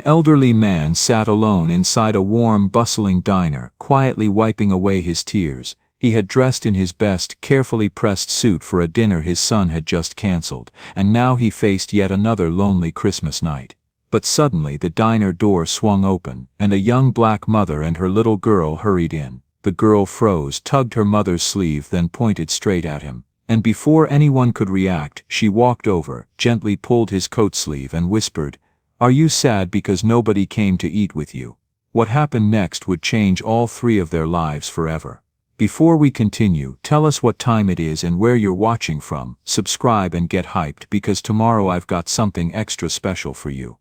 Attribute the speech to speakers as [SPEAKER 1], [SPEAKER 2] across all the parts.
[SPEAKER 1] elderly man sat alone inside a warm, bustling diner, quietly wiping away his tears. He had dressed in his best, carefully pressed suit for a dinner his son had just cancelled, and now he faced yet another lonely Christmas night. But suddenly the diner door swung open, and a young black mother and her little girl hurried in. The girl froze, tugged her mother's sleeve, then pointed straight at him. And before anyone could react, she walked over, gently pulled his coat sleeve and whispered, "Are you sad because nobody came to eat with you?" What happened next would change all three of their lives forever. Before we continue, tell us what time it is and where you're watching from, subscribe and get hyped because tomorrow I've got something extra special for you.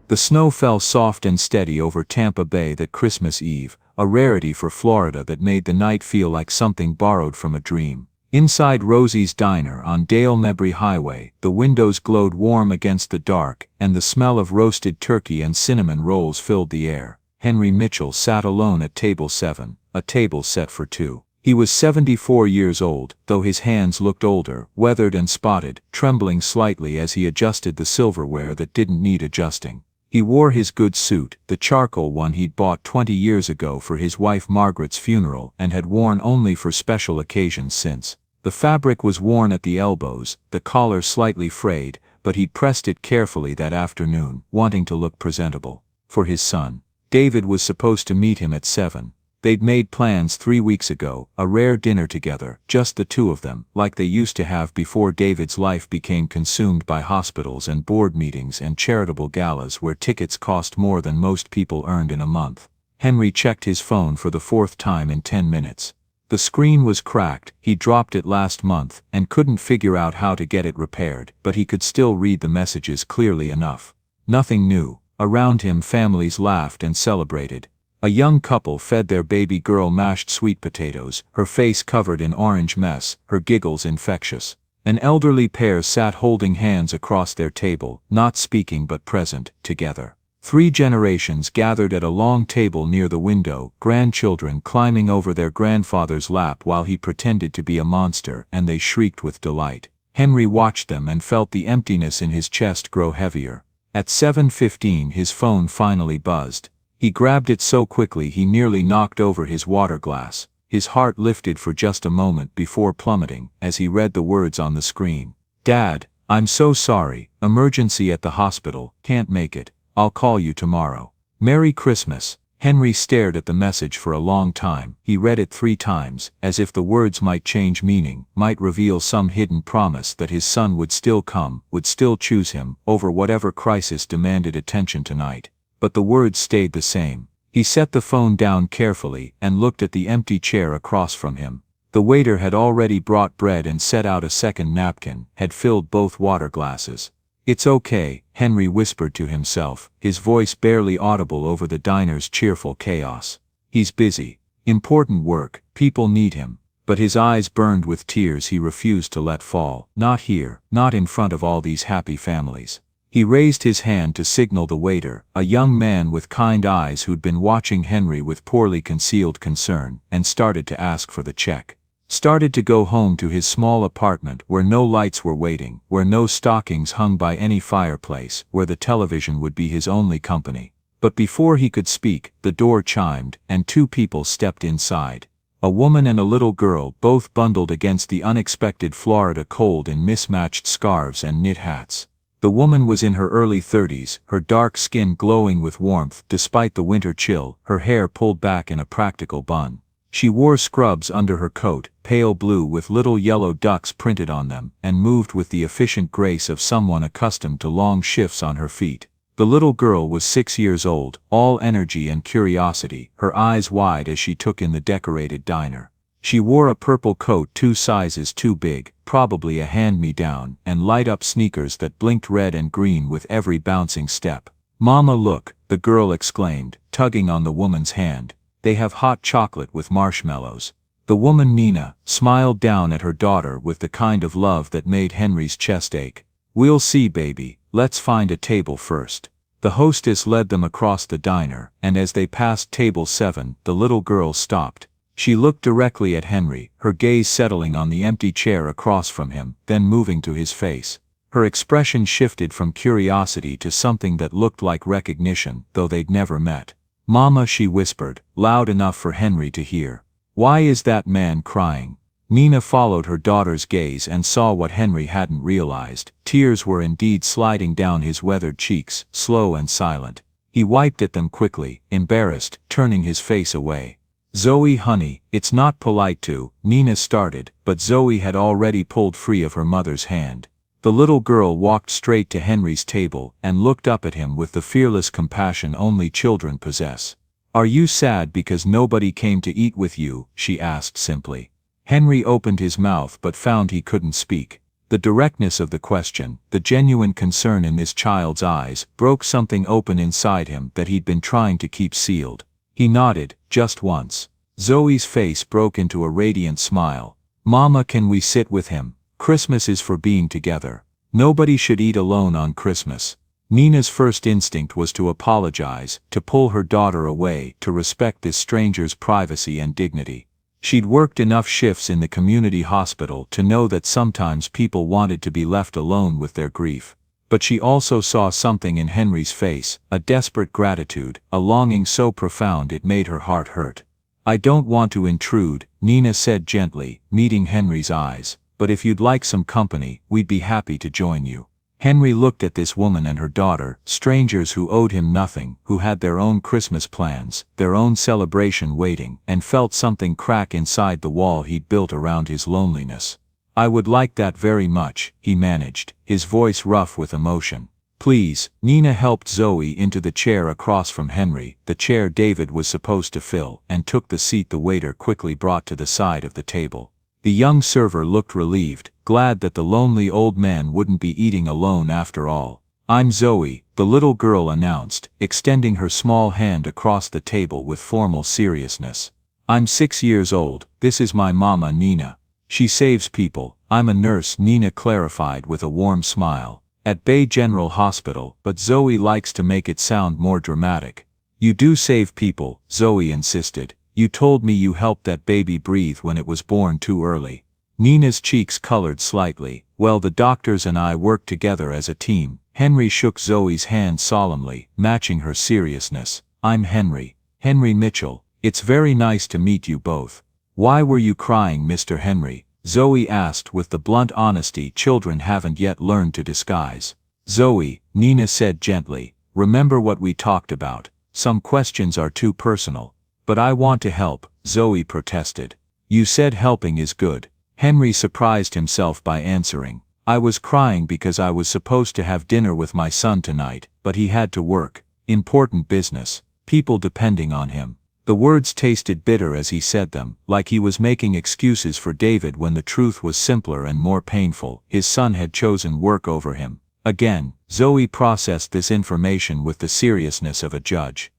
[SPEAKER 1] The snow fell soft and steady over Tampa Bay that Christmas Eve, a rarity for Florida that made the night feel like something borrowed from a dream. Inside Rosie's Diner on Dale Mabry Highway, the windows glowed warm against the dark, and the smell of roasted turkey and cinnamon rolls filled the air. Henry Mitchell sat alone at table 7, a table set for two. He was 74 years old, though his hands looked older, weathered and spotted, trembling slightly as he adjusted the silverware that didn't need adjusting. He wore his good suit, the charcoal one he'd bought 20 years ago for his wife Margaret's funeral and had worn only for special occasions since. The fabric was worn at the elbows, the collar slightly frayed, but he'd pressed it carefully that afternoon, wanting to look presentable. For his son. David was supposed to meet him at 7. They'd made plans 3 weeks ago, a rare dinner together, just the two of them, like they used to have before David's life became consumed by hospitals and board meetings and charitable galas where tickets cost more than most people earned in a month. Henry checked his phone for the 4th time in 10 minutes. The screen was cracked, he dropped it last month, and couldn't figure out how to get it repaired, but he could still read the messages clearly enough. Nothing new. Around him families laughed and celebrated. A young couple fed their baby girl mashed sweet potatoes, her face covered in orange mess, her giggles infectious. An elderly pair sat holding hands across their table, not speaking but present, together. 3 generations gathered at a long table near the window, grandchildren climbing over their grandfather's lap while he pretended to be a monster, and they shrieked with delight. Henry watched them and felt the emptiness in his chest grow heavier. At 7:15 his phone finally buzzed. He grabbed it so quickly he nearly knocked over his water glass. His heart lifted for just a moment before plummeting as he read the words on the screen. "Dad, I'm so sorry, emergency at the hospital, can't make it, I'll call you tomorrow. Merry Christmas." Henry stared at the message for a long time. He read it 3 times, as if the words might change meaning, might reveal some hidden promise that his son would still come, would still choose him, over whatever crisis demanded attention tonight. But the words stayed the same. He set the phone down carefully and looked at the empty chair across from him. The waiter had already brought bread and set out a second napkin, had filled both water glasses. "It's okay," Henry whispered to himself, his voice barely audible over the diner's cheerful chaos. "He's busy. Important work, people need him." But his eyes burned with tears he refused to let fall. Not here, not in front of all these happy families. He raised his hand to signal the waiter, a young man with kind eyes who'd been watching Henry with poorly concealed concern, and started to ask for the check. Started to go home to his small apartment where no lights were waiting, where no stockings hung by any fireplace, where the television would be his only company. But before he could speak, the door chimed, and 2 people stepped inside. A woman and a little girl, both bundled against the unexpected Florida cold in mismatched scarves and knit hats. The woman was in her early 30s, her dark skin glowing with warmth despite the winter chill, her hair pulled back in a practical bun. She wore scrubs under her coat, pale blue with little yellow ducks printed on them, and moved with the efficient grace of someone accustomed to long shifts on her feet. The little girl was 6 years old, all energy and curiosity, her eyes wide as she took in the decorated diner. She wore a purple coat 2 sizes too big, probably a hand-me-down, and light-up sneakers that blinked red and green with every bouncing step. "Mama, look," the girl exclaimed, tugging on the woman's hand. "They have hot chocolate with marshmallows." The woman Nina smiled down at her daughter with the kind of love that made Henry's chest ache. "We'll see, baby, let's find a table first." The hostess led them across the diner, and as they passed table 7, the little girl stopped. She looked directly at Henry, her gaze settling on the empty chair across from him, then moving to his face. Her expression shifted from curiosity to something that looked like recognition, though they'd never met. "Mama," she whispered, loud enough for Henry to hear. "Why is that man crying?" Nina followed her daughter's gaze and saw what Henry hadn't realized. Tears were indeed sliding down his weathered cheeks, slow and silent. He wiped at them quickly, embarrassed, turning his face away. "Zoe, honey, it's not polite to," Nina started, but Zoe had already pulled free of her mother's hand. The little girl walked straight to Henry's table and looked up at him with the fearless compassion only children possess. "Are you sad because nobody came to eat with you?" she asked simply. Henry opened his mouth but found he couldn't speak. The directness of the question, the genuine concern in this child's eyes, broke something open inside him that he'd been trying to keep sealed. He nodded, just once. Zoe's face broke into a radiant smile. "Mama, can we sit with him? Christmas is for being together. Nobody should eat alone on Christmas." Nina's first instinct was to apologize, to pull her daughter away, to respect this stranger's privacy and dignity. She'd worked enough shifts in the community hospital to know that sometimes people wanted to be left alone with their grief. But she also saw something in Henry's face, a desperate gratitude, a longing so profound it made her heart hurt. "I don't want to intrude," Nina said gently, meeting Henry's eyes, "but if you'd like some company, we'd be happy to join you." Henry looked at this woman and her daughter, strangers who owed him nothing, who had their own Christmas plans, their own celebration waiting, and felt something crack inside the wall he'd built around his loneliness. "I would like that very much," he managed, his voice rough with emotion. "Please." Nina helped Zoe into the chair across from Henry, the chair David was supposed to fill, and took the seat the waiter quickly brought to the side of the table. The young server looked relieved, glad that the lonely old man wouldn't be eating alone after all. "I'm Zoe," the little girl announced, extending her small hand across the table with formal seriousness. "I'm 6 years old, this is my mama Nina. She saves people." "I'm a nurse," Nina clarified with a warm smile. "At Bay General Hospital," but Zoe likes to make it sound more dramatic. "You do save people," Zoe insisted. "You told me you helped that baby breathe when it was born too early." Nina's cheeks colored slightly. "Well, the doctors and I work together as a team." Henry shook Zoe's hand solemnly, matching her seriousness. "I'm Henry. Henry Mitchell. It's very nice to meet you both." "Why were you crying, Mr. Henry?" Zoe asked with the blunt honesty children haven't yet learned to disguise. "Zoe," Nina said gently, "remember what we talked about. Some questions are too personal." "But I want to help," Zoe protested. "You said helping is good." Henry surprised himself by answering. "I was crying because I was supposed to have dinner with my son tonight, but he had to work. Important business. People depending on him." The words tasted bitter as he said them, like he was making excuses for David when the truth was simpler and more painful. His son had chosen work over him. Again, Zoe processed this information with the seriousness of a judge.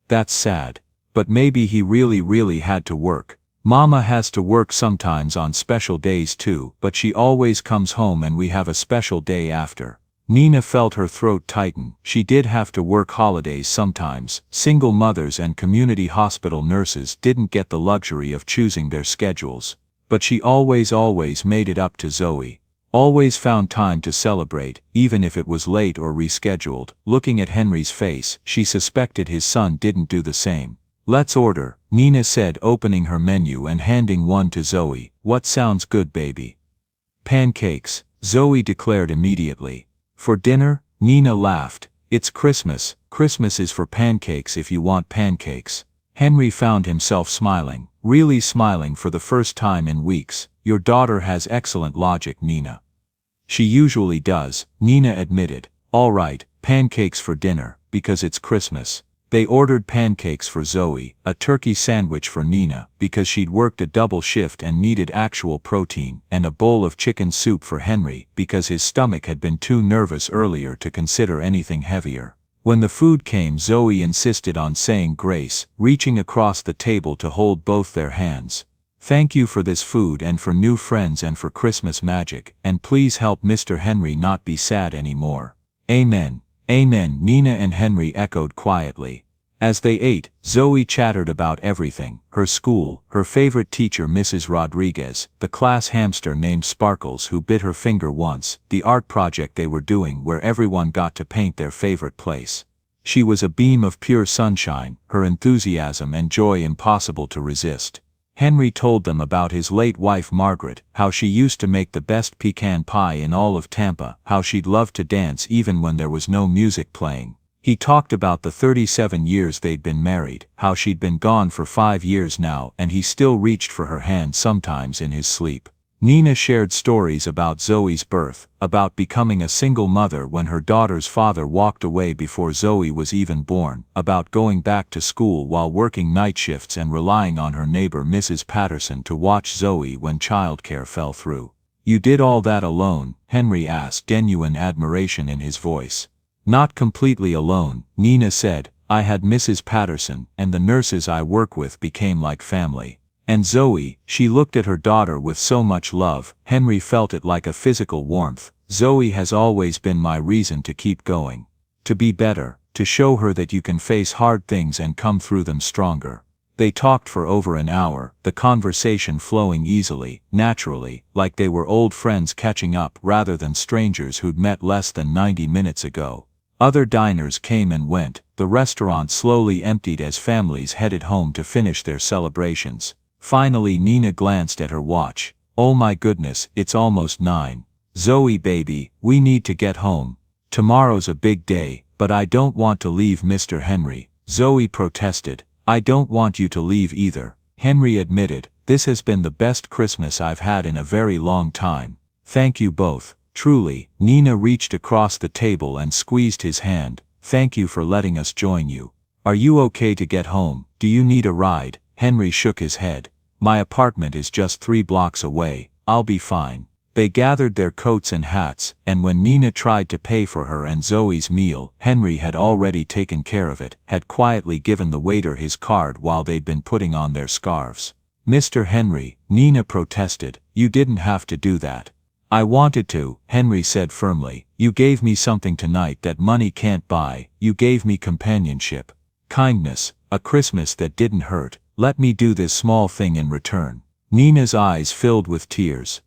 [SPEAKER 1] "That's sad. But maybe he really had to work. Mama has to work sometimes on special days too, but she always comes home and we have a special day after." Nina felt her throat tighten. She did have to work holidays sometimes. Single mothers and community hospital nurses didn't get the luxury of choosing their schedules. But she always made it up to Zoe. Always found time to celebrate, even if it was late or rescheduled. Looking at Henry's face, she suspected his son didn't do the same. "Let's order," Nina said, opening her menu and handing one to Zoe. "What sounds good, baby?" "Pancakes," Zoe declared immediately. "For dinner?" Nina laughed. "It's Christmas. Christmas is for pancakes if you want pancakes." Henry found himself smiling, really smiling for the first time in weeks. "Your daughter has excellent logic, Nina." "She usually does," Nina admitted. "All right, pancakes for dinner, because it's Christmas." They ordered pancakes for Zoe, a turkey sandwich for Nina, because she'd worked a double shift and needed actual protein, and a bowl of chicken soup for Henry, because his stomach had been too nervous earlier to consider anything heavier. When the food came, Zoe insisted on saying grace, reaching across the table to hold both their hands. "Thank you for this food and for new friends and for Christmas magic, and please help Mr. Henry not be sad anymore." "Amen. Amen," Nina and Henry echoed quietly. As they ate, Zoe chattered about everything: her school, her favorite teacher Mrs. Rodriguez, the class hamster named Sparkles who bit her finger once, the art project they were doing where everyone got to paint their favorite place. She was a beam of pure sunshine, her enthusiasm and joy impossible to resist. Henry told them about his late wife Margaret, how she used to make the best pecan pie in all of Tampa, how she'd love to dance even when there was no music playing. He talked about the 37 years they'd been married, how she'd been gone for 5 years now and he still reached for her hand sometimes in his sleep. Nina shared stories about Zoe's birth, about becoming a single mother when her daughter's father walked away before Zoe was even born, about going back to school while working night shifts and relying on her neighbor Mrs. Patterson to watch Zoe when childcare fell through. "You did all that alone?" Henry asked, genuine admiration in his voice. "Not completely alone," Nina said. "I had Mrs. Patterson, and the nurses I work with became like family. And Zoe," she looked at her daughter with so much love, Henry felt it like a physical warmth. "Zoe has always been my reason to keep going. To be better, to show her that you can face hard things and come through them stronger." They talked for over an hour, the conversation flowing easily, naturally, like they were old friends catching up rather than strangers who'd met less than 90 minutes ago. Other diners came and went, the restaurant slowly emptied as families headed home to finish their celebrations. Finally Nina glanced at her watch. "Oh my goodness, it's almost 9. Zoe baby, we need to get home. Tomorrow's a big day, but I don't want to leave Mr. Henry." Zoe protested. "I don't want you to leave either," Henry admitted. "This has been the best Christmas I've had in a very long time. Thank you both. Truly." Nina reached across the table and squeezed his hand. "Thank you for letting us join you. Are you okay to get home? Do you need a ride?" Henry shook his head. "My apartment is just 3 blocks away. I'll be fine." They gathered their coats and hats, and when Nina tried to pay for her and Zoe's meal, Henry had already taken care of it, had quietly given the waiter his card while they'd been putting on their scarves. "Mr. Henry," Nina protested, "you didn't have to do that." "I wanted to," Henry said firmly. "You gave me something tonight that money can't buy. You gave me companionship. Kindness, a Christmas that didn't hurt. Let me do this small thing in return." Nina's eyes filled with tears.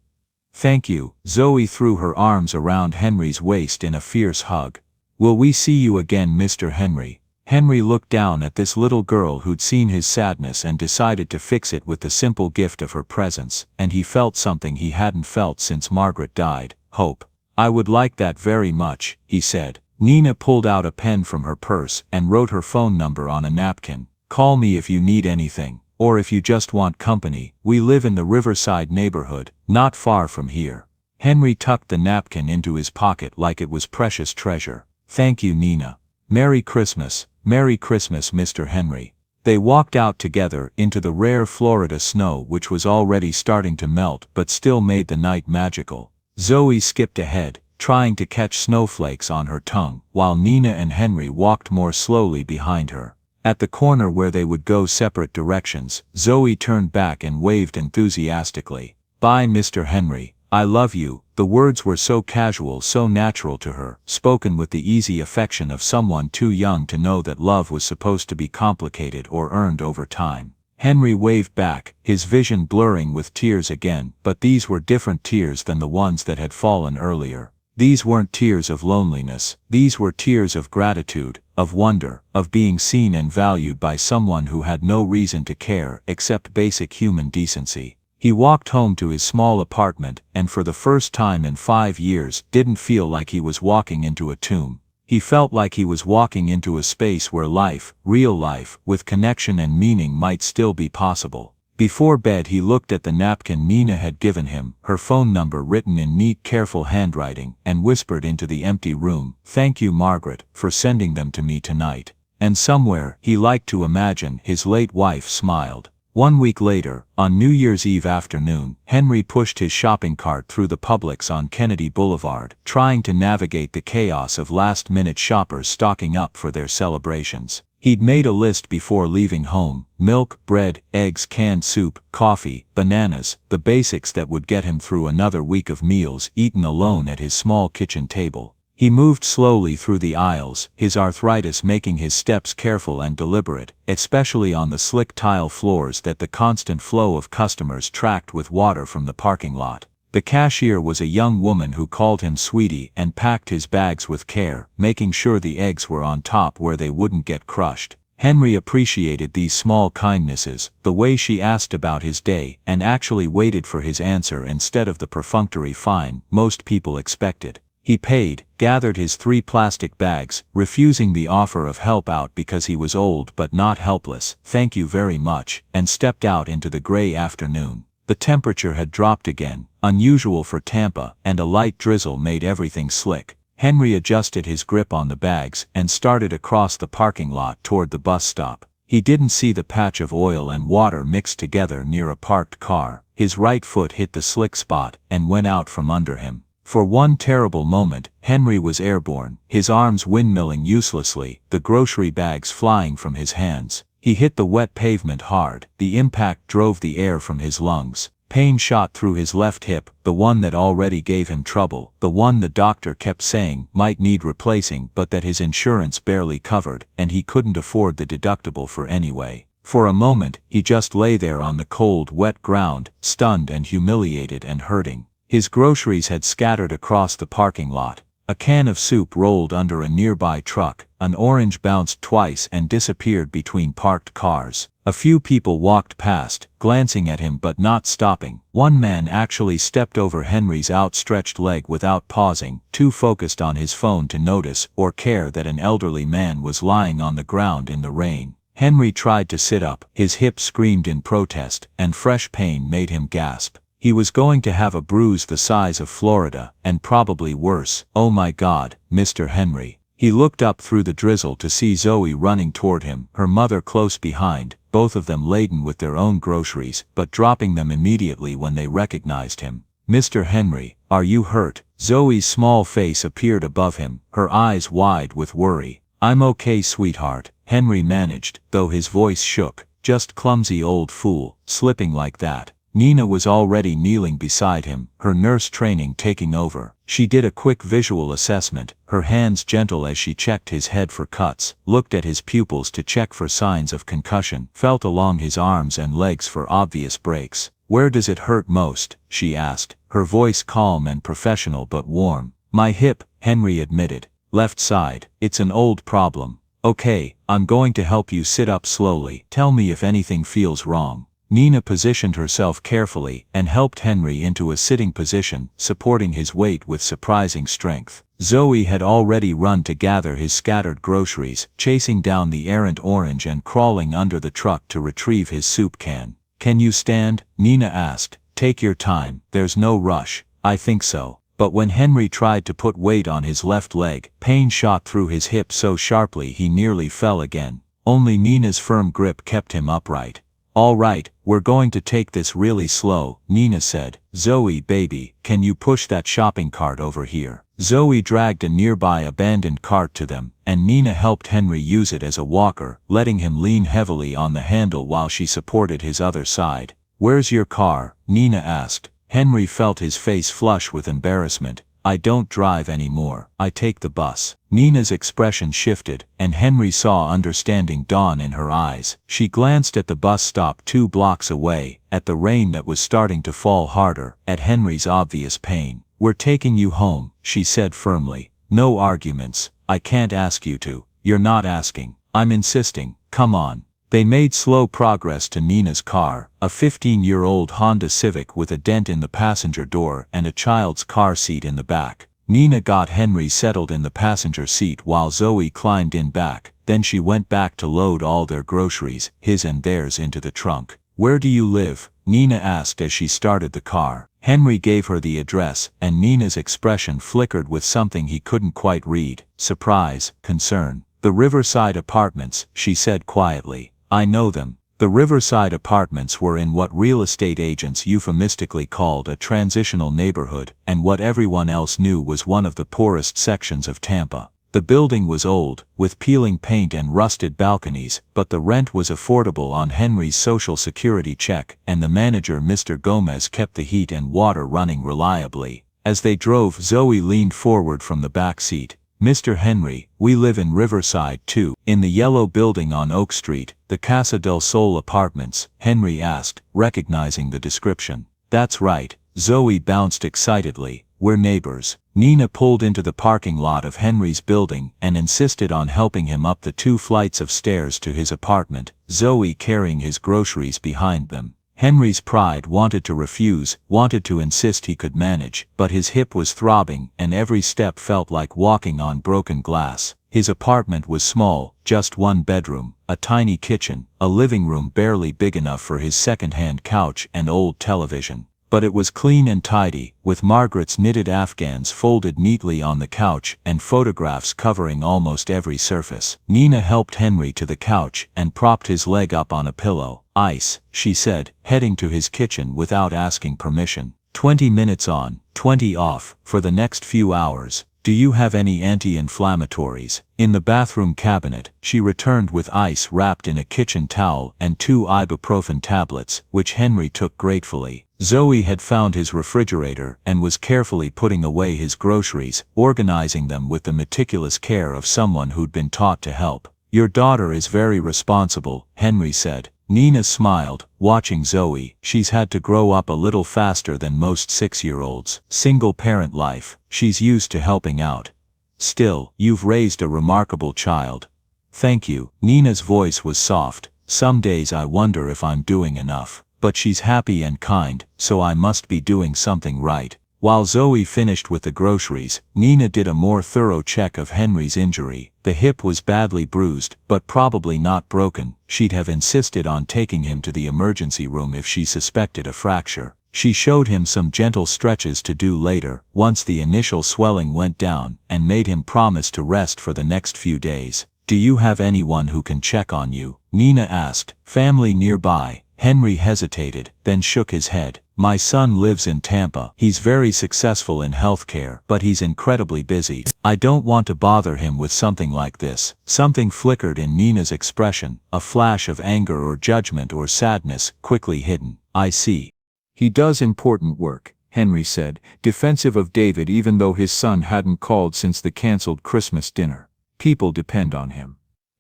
[SPEAKER 1] "Thank you." Zoe threw her arms around Henry's waist in a fierce hug. "Will we see you again, Mr. Henry?" Henry looked down at this little girl who'd seen his sadness and decided to fix it with the simple gift of her presence, and he felt something he hadn't felt since Margaret died: hope. "I would like that very much," he said. Nina pulled out a pen from her purse and wrote her phone number on a napkin. "Call me if you need anything, or if you just want company. We live in the Riverside neighborhood, not far from here." Henry tucked the napkin into his pocket like it was precious treasure. "Thank you, Nina. Merry Christmas, Mr. Henry." They walked out together into the rare Florida snow which was already starting to melt but still made the night magical. Zoe skipped ahead, trying to catch snowflakes on her tongue, while Nina and Henry walked more slowly behind her. At the corner where they would go separate directions, Zoe turned back and waved enthusiastically. "Bye, Mr. Henry. I love you." The words were so casual, so natural to her, spoken with the easy affection of someone too young to know that love was supposed to be complicated or earned over time. Henry waved back, his vision blurring with tears again, but these were different tears than the ones that had fallen earlier. These weren't tears of loneliness, these were tears of gratitude, of wonder, of being seen and valued by someone who had no reason to care except basic human decency. He walked home to his small apartment and for the first time in 5 years didn't feel like he was walking into a tomb. He felt like he was walking into a space where life, real life, with connection and meaning might still be possible. Before bed he looked at the napkin Nina had given him, her phone number written in neat careful handwriting, and whispered into the empty room, "Thank you, Margaret, for sending them to me tonight." And somewhere, he liked to imagine, his late wife smiled. 1 week later, on New Year's Eve afternoon, Henry pushed his shopping cart through the Publix on Kennedy Boulevard, trying to navigate the chaos of last-minute shoppers stocking up for their celebrations. He'd made a list before leaving home: milk, bread, eggs, canned soup, coffee, bananas, the basics that would get him through another week of meals eaten alone at his small kitchen table. He moved slowly through the aisles, his arthritis making his steps careful and deliberate, especially on the slick tile floors that the constant flow of customers tracked with water from the parking lot. The cashier was a young woman who called him sweetie and packed his bags with care, making sure the eggs were on top where they wouldn't get crushed. Henry appreciated these small kindnesses, the way she asked about his day and actually waited for his answer instead of the perfunctory fine most people expected. He paid, gathered his 3 plastic bags, refusing the offer of help out because he was old but not helpless, "Thank you very much," and stepped out into the gray afternoon. The temperature had dropped again, unusual for Tampa, and a light drizzle made everything slick. Henry adjusted his grip on the bags and started across the parking lot toward the bus stop. He didn't see the patch of oil and water mixed together near a parked car. His right foot hit the slick spot and went out from under him. For one terrible moment, Henry was airborne, his arms windmilling uselessly, the grocery bags flying from his hands. He hit the wet pavement hard, the impact drove the air from his lungs. Pain shot through his left hip, the one that already gave him trouble, the one the doctor kept saying might need replacing but that his insurance barely covered, and he couldn't afford the deductible for anyway. For a moment, he just lay there on the cold, wet ground, stunned and humiliated and hurting. His groceries had scattered across the parking lot. A can of soup rolled under a nearby truck, an orange bounced twice and disappeared between parked cars. A few people walked past, glancing at him but not stopping. One man actually stepped over Henry's outstretched leg without pausing, too focused on his phone to notice or care that an elderly man was lying on the ground in the rain. Henry tried to sit up, his hip screamed in protest, and fresh pain made him gasp. He was going to have a bruise the size of Florida, and probably worse. "Oh my God, Mr. Henry." He looked up through the drizzle to see Zoe running toward him, her mother close behind, both of them laden with their own groceries, but dropping them immediately when they recognized him. "Mr. Henry, are you hurt?" Zoe's small face appeared above him, her eyes wide with worry. "I'm okay, sweetheart," Henry managed, though his voice shook. "Just clumsy old fool, slipping like that." Nina was already kneeling beside him, her nurse training taking over. She did a quick visual assessment, her hands gentle as she checked his head for cuts, looked at his pupils to check for signs of concussion, felt along his arms and legs for obvious breaks. "Where does it hurt most?" she asked, her voice calm and professional but warm. "My hip," Henry admitted. "Left side. It's an old problem." "Okay, I'm going to help you sit up slowly. Tell me if anything feels wrong." Nina positioned herself carefully and helped Henry into a sitting position, supporting his weight with surprising strength. Zoe had already run to gather his scattered groceries, chasing down the errant orange and crawling under the truck to retrieve his soup can. "Can you stand?" Nina asked. "Take your time, there's no rush." "I think so." But when Henry tried to put weight on his left leg, pain shot through his hip so sharply he nearly fell again. Only Nina's firm grip kept him upright. "All right, we're going to take this really slow," Nina said. "Zoe, baby, can you push that shopping cart over here?" Zoe dragged a nearby abandoned cart to them, and Nina helped Henry use it as a walker, letting him lean heavily on the handle while she supported his other side. "Where's your car?" Nina asked. Henry felt his face flush with embarrassment. "I don't drive anymore, I take the bus." Nina's expression shifted, and Henry saw understanding dawn in her eyes. She glanced at the bus stop 2 blocks away, at the rain that was starting to fall harder, at Henry's obvious pain. "We're taking you home," she said firmly. "No arguments. I can't ask you to. You're not asking. I'm insisting. Come on." They made slow progress to Nina's car, a 15-year-old Honda Civic with a dent in the passenger door and a child's car seat in the back. Nina got Henry settled in the passenger seat while Zoe climbed in back, then she went back to load all their groceries, his and theirs, into the trunk. "Where do you live?" Nina asked as she started the car. Henry gave her the address, and Nina's expression flickered with something he couldn't quite read: surprise, concern. "The Riverside Apartments," she said quietly. "I know them." The Riverside Apartments were in what real estate agents euphemistically called a transitional neighborhood, and what everyone else knew was one of the poorest sections of Tampa. The building was old, with peeling paint and rusted balconies, but the rent was affordable on Henry's Social Security check, and the manager, Mr. Gomez, kept the heat and water running reliably. As they drove, Zoe leaned forward from the back seat, "Mr. Henry, we live in Riverside too, in the yellow building on Oak Street, the Casa del Sol apartments," Henry asked, recognizing the description. "That's right," Zoe bounced excitedly. "We're neighbors." Nina pulled into the parking lot of Henry's building and insisted on helping him up the 2 flights of stairs to his apartment, Zoe carrying his groceries behind them. Henry's pride wanted to refuse, wanted to insist he could manage, but his hip was throbbing and every step felt like walking on broken glass. His apartment was small, just 1 bedroom, a tiny kitchen, a living room barely big enough for his second-hand couch and old television. But it was clean and tidy, with Margaret's knitted afghans folded neatly on the couch and photographs covering almost every surface. Nina helped Henry to the couch and propped his leg up on a pillow. "Ice," she said, heading to his kitchen without asking permission. 20 minutes on, 20 off, for the next few hours. "Do you have any anti-inflammatories?" In the bathroom cabinet, she returned with ice wrapped in a kitchen towel and 2 ibuprofen tablets, which Henry took gratefully. Zoe had found his refrigerator and was carefully putting away his groceries, organizing them with the meticulous care of someone who'd been taught to help. "Your daughter is very responsible," Henry said. Nina smiled, watching Zoe. "She's had to grow up a little faster than most 6-year-olds. Single-parent life, she's used to helping out. Still, you've raised a remarkable child." "Thank you." Nina's voice was soft. "Some days I wonder if I'm doing enough. But she's happy and kind, so I must be doing something right." While Zoe finished with the groceries, Nina did a more thorough check of Henry's injury. The hip was badly bruised, but probably not broken. She'd have insisted on taking him to the emergency room if she suspected a fracture. She showed him some gentle stretches to do later, once the initial swelling went down, and made him promise to rest for the next few days. "Do you have anyone who can check on you?" Nina asked. "Family nearby." Henry hesitated, then shook his head. "My son lives in Tampa. He's very successful in healthcare, but he's incredibly busy. I don't want to bother him with something like this." Something flickered in Nina's expression, a flash of anger or judgment or sadness, quickly hidden. "I see. He does important work," Henry said, defensive of David even though his son hadn't called since the cancelled Christmas dinner. "People depend on him."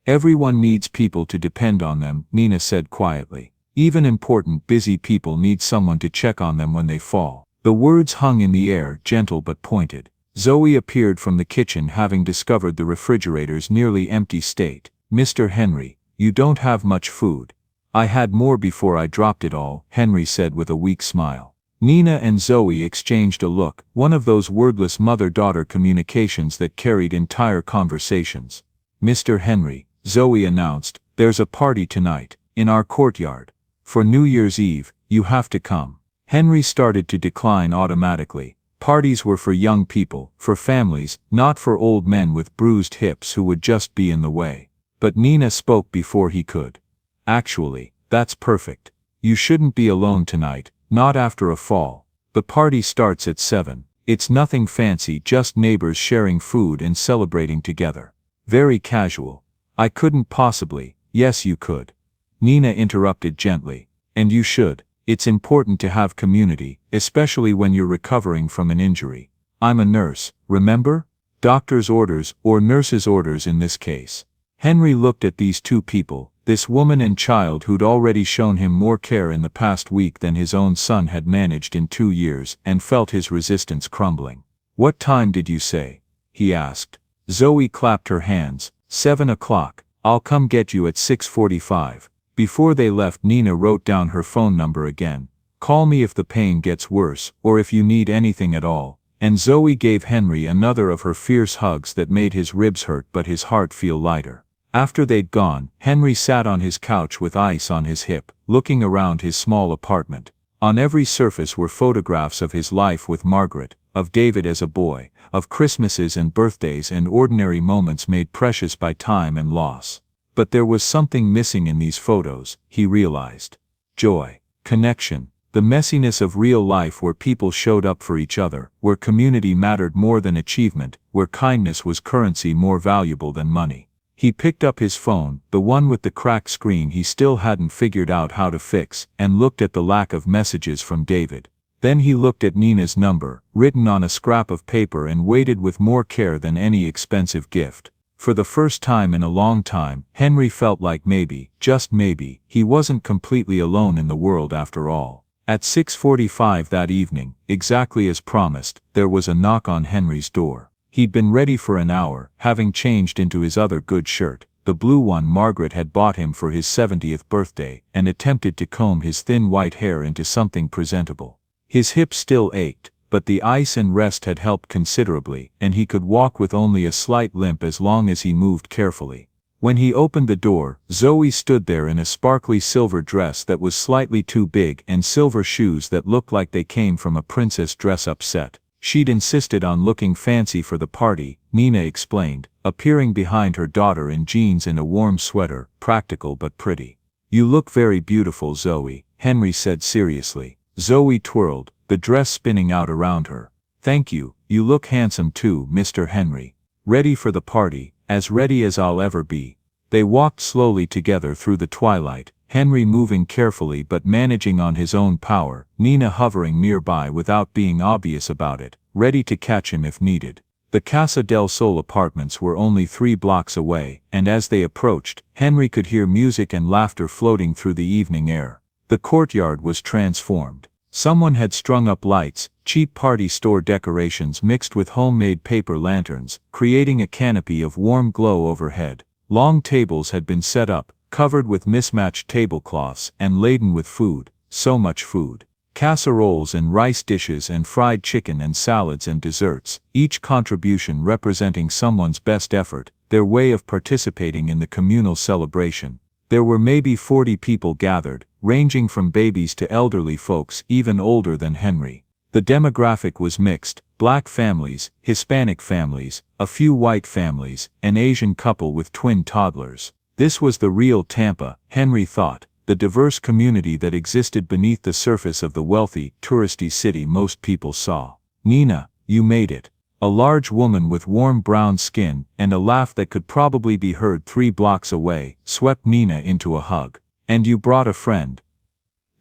[SPEAKER 1] "Everyone needs people to depend on them," Nina said quietly. "Even important, busy people need someone to check on them when they fall." The words hung in the air, gentle but pointed. Zoe appeared from the kitchen, having discovered the refrigerator's nearly empty state. "Mr. Henry, you don't have much food." "I had more before I dropped it all," Henry said with a weak smile. Nina and Zoe exchanged a look, one of those wordless mother-daughter communications that carried entire conversations. "Mr. Henry," Zoe announced, "there's a party tonight, in our courtyard. For New Year's Eve, you have to come." Henry started to decline automatically. Parties were for young people, for families, not for old men with bruised hips who would just be in the way. But Nina spoke before he could. "Actually, that's perfect. You shouldn't be alone tonight, not after a fall. The party starts at 7. It's nothing fancy, just neighbors sharing food and celebrating together. Very casual." "I couldn't possibly." "Yes, you could." Nina interrupted gently. "And you should. It's important to have community, especially when you're recovering from an injury. I'm a nurse, remember? Doctor's orders, or nurse's orders in this case." Henry looked at these 2 people, this woman and child who'd already shown him more care in the past week than his own son had managed in 2 years, and felt his resistance crumbling. "What time did you say?" he asked. Zoe clapped her hands. 7 o'clock. I'll come get you at 6:45. Before they left, Nina wrote down her phone number again. "Call me if the pain gets worse, or if you need anything at all." And Zoe gave Henry another of her fierce hugs that made his ribs hurt but his heart feel lighter. After they'd gone, Henry sat on his couch with ice on his hip, looking around his small apartment. On every surface were photographs of his life with Margaret, of David as a boy, of Christmases and birthdays and ordinary moments made precious by time and loss. But there was something missing in these photos, he realized. Joy, connection, the messiness of real life where people showed up for each other, where community mattered more than achievement, where kindness was currency more valuable than money. He picked up his phone, the one with the cracked screen he still hadn't figured out how to fix, and looked at the lack of messages from David. Then he looked at Nina's number, written on a scrap of paper, and waited with more care than any expensive gift. For the first time in a long time, Henry felt like maybe, just maybe, he wasn't completely alone in the world after all. At 6:45 that evening, exactly as promised, there was a knock on Henry's door. He'd been ready for an hour, having changed into his other good shirt, the blue one Margaret had bought him for his 70th birthday, and attempted to comb his thin white hair into something presentable. His hips still ached, but the ice and rest had helped considerably, and he could walk with only a slight limp as long as he moved carefully. When he opened the door, Zoe stood there in a sparkly silver dress that was slightly too big and silver shoes that looked like they came from a princess dress-up set. She'd insisted on looking fancy for the party, Nina explained, appearing behind her daughter in jeans and a warm sweater, practical but pretty. "You look very beautiful, Zoe," Henry said seriously. Zoe twirled, the dress spinning out around her. "Thank you, you look handsome too, Mr. Henry." "Ready for the party, as ready as I'll ever be." They walked slowly together through the twilight, Henry moving carefully but managing on his own power, Nina hovering nearby without being obvious about it, ready to catch him if needed. The Casa del Sol apartments were only 3 blocks away, and as they approached, Henry could hear music and laughter floating through the evening air. The courtyard was transformed. Someone had strung up lights, cheap party store decorations mixed with homemade paper lanterns, creating a canopy of warm glow overhead. Long tables had been set up, covered with mismatched tablecloths and laden with food, so much food. Casseroles and rice dishes and fried chicken and salads and desserts, each contribution representing someone's best effort, their way of participating in the communal celebration. There were maybe 40 people gathered, ranging from babies to elderly folks even older than Henry. The demographic was mixed: black families, Hispanic families, a few white families, an Asian couple with twin toddlers. This was the real Tampa, Henry thought, the diverse community that existed beneath the surface of the wealthy, touristy city most people saw. "Nina, you made it." A large woman with warm brown skin and a laugh that could probably be heard 3 blocks away, swept Nina into a hug. "And you brought a friend."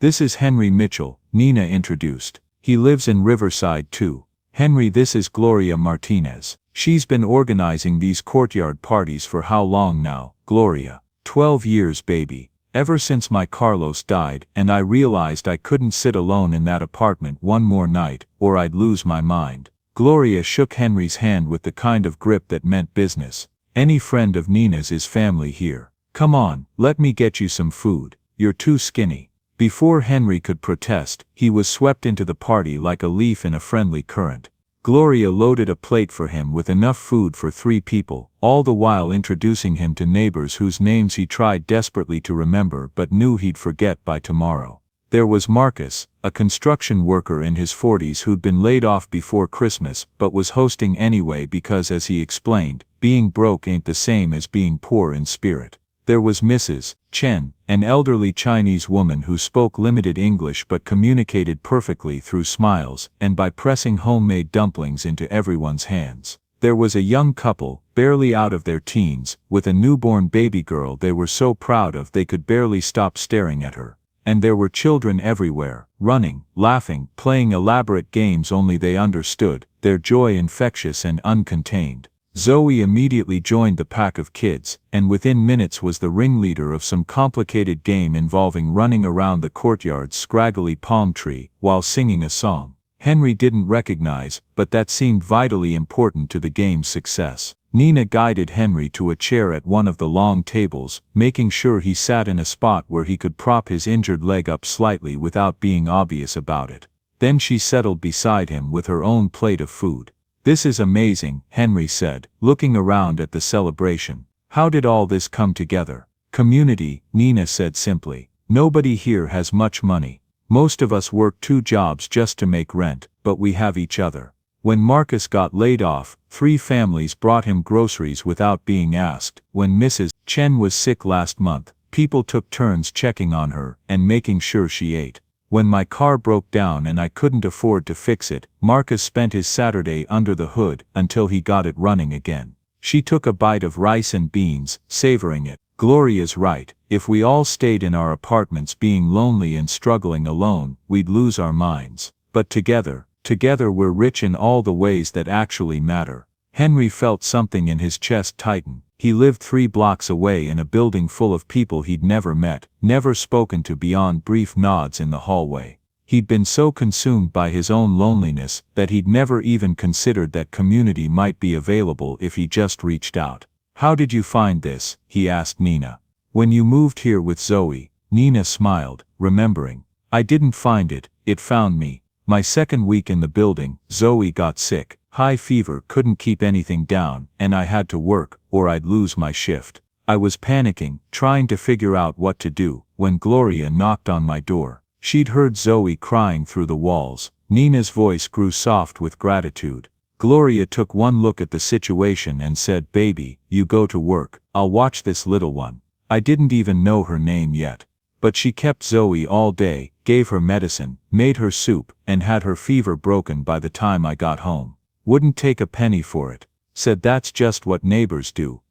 [SPEAKER 1] "This is Henry Mitchell," Nina introduced. "He lives in Riverside too." "Henry, this is Gloria Martinez. She's been organizing these courtyard parties for how long now, Gloria?" 12 years, baby. Ever since my Carlos died and I realized I couldn't sit alone in that apartment one more night, or I'd lose my mind." Gloria shook Henry's hand with the kind of grip that meant business. "Any friend of Nina's is family here. Come on, let me get you some food. You're too skinny." Before Henry could protest, he was swept into the party like a leaf in a friendly current. Gloria loaded a plate for him with enough food for 3 people, all the while introducing him to neighbors whose names he tried desperately to remember but knew he'd forget by tomorrow. There was Marcus, a construction worker in his 40s who'd been laid off before Christmas but was hosting anyway because, as he explained, being broke ain't the same as being poor in spirit. There was Mrs. Chen, an elderly Chinese woman who spoke limited English but communicated perfectly through smiles and by pressing homemade dumplings into everyone's hands. There was a young couple, barely out of their teens, with a newborn baby girl they were so proud of they could barely stop staring at her. And there were children everywhere, running, laughing, playing elaborate games only they understood, their joy infectious and uncontained. Zoe immediately joined the pack of kids, and within minutes was the ringleader of some complicated game involving running around the courtyard's scraggly palm tree while singing a song Henry didn't recognize, but that seemed vitally important to the game's success. Nina guided Henry to a chair at one of the long tables, making sure he sat in a spot where he could prop his injured leg up slightly without being obvious about it. Then she settled beside him with her own plate of food. "This is amazing," Henry said, looking around at the celebration. "How did all this come together?" "Community," Nina said simply. "Nobody here has much money. Most of us work 2 jobs just to make rent, but we have each other. When Marcus got laid off, 3 families brought him groceries without being asked. When Mrs. Chen was sick last month, people took turns checking on her and making sure she ate. When my car broke down and I couldn't afford to fix it, Marcus spent his Saturday under the hood until he got it running again." She took a bite of rice and beans, savoring it. "Gloria's right, if we all stayed in our apartments being lonely and struggling alone, we'd lose our minds. But together we're rich in all the ways that actually matter. Henry felt something in his chest tighten. He lived 3 blocks away in a building full of people he'd never met, never spoken to beyond brief nods in the hallway. He'd been so consumed by his own loneliness that he'd never even considered that community might be available if he just reached out. "How did you find this?" he asked Nina. "When you moved here with Zoe," Nina smiled, remembering. "I didn't find it, it found me. My second week in the building, Zoe got sick, high fever, couldn't keep anything down, and I had to work, or I'd lose my shift. I was panicking, trying to figure out what to do, when Gloria knocked on my door. She'd heard Zoe crying through the walls." Nina's voice grew soft with gratitude. "Gloria took one look at the situation and said, 'Baby, you go to work, I'll watch this little one.' I didn't even know her name yet. But she kept Zoe all day, gave her medicine, made her soup, and had her fever broken by the time I got home. Wouldn't take a penny for it. Said that's just what neighbors do."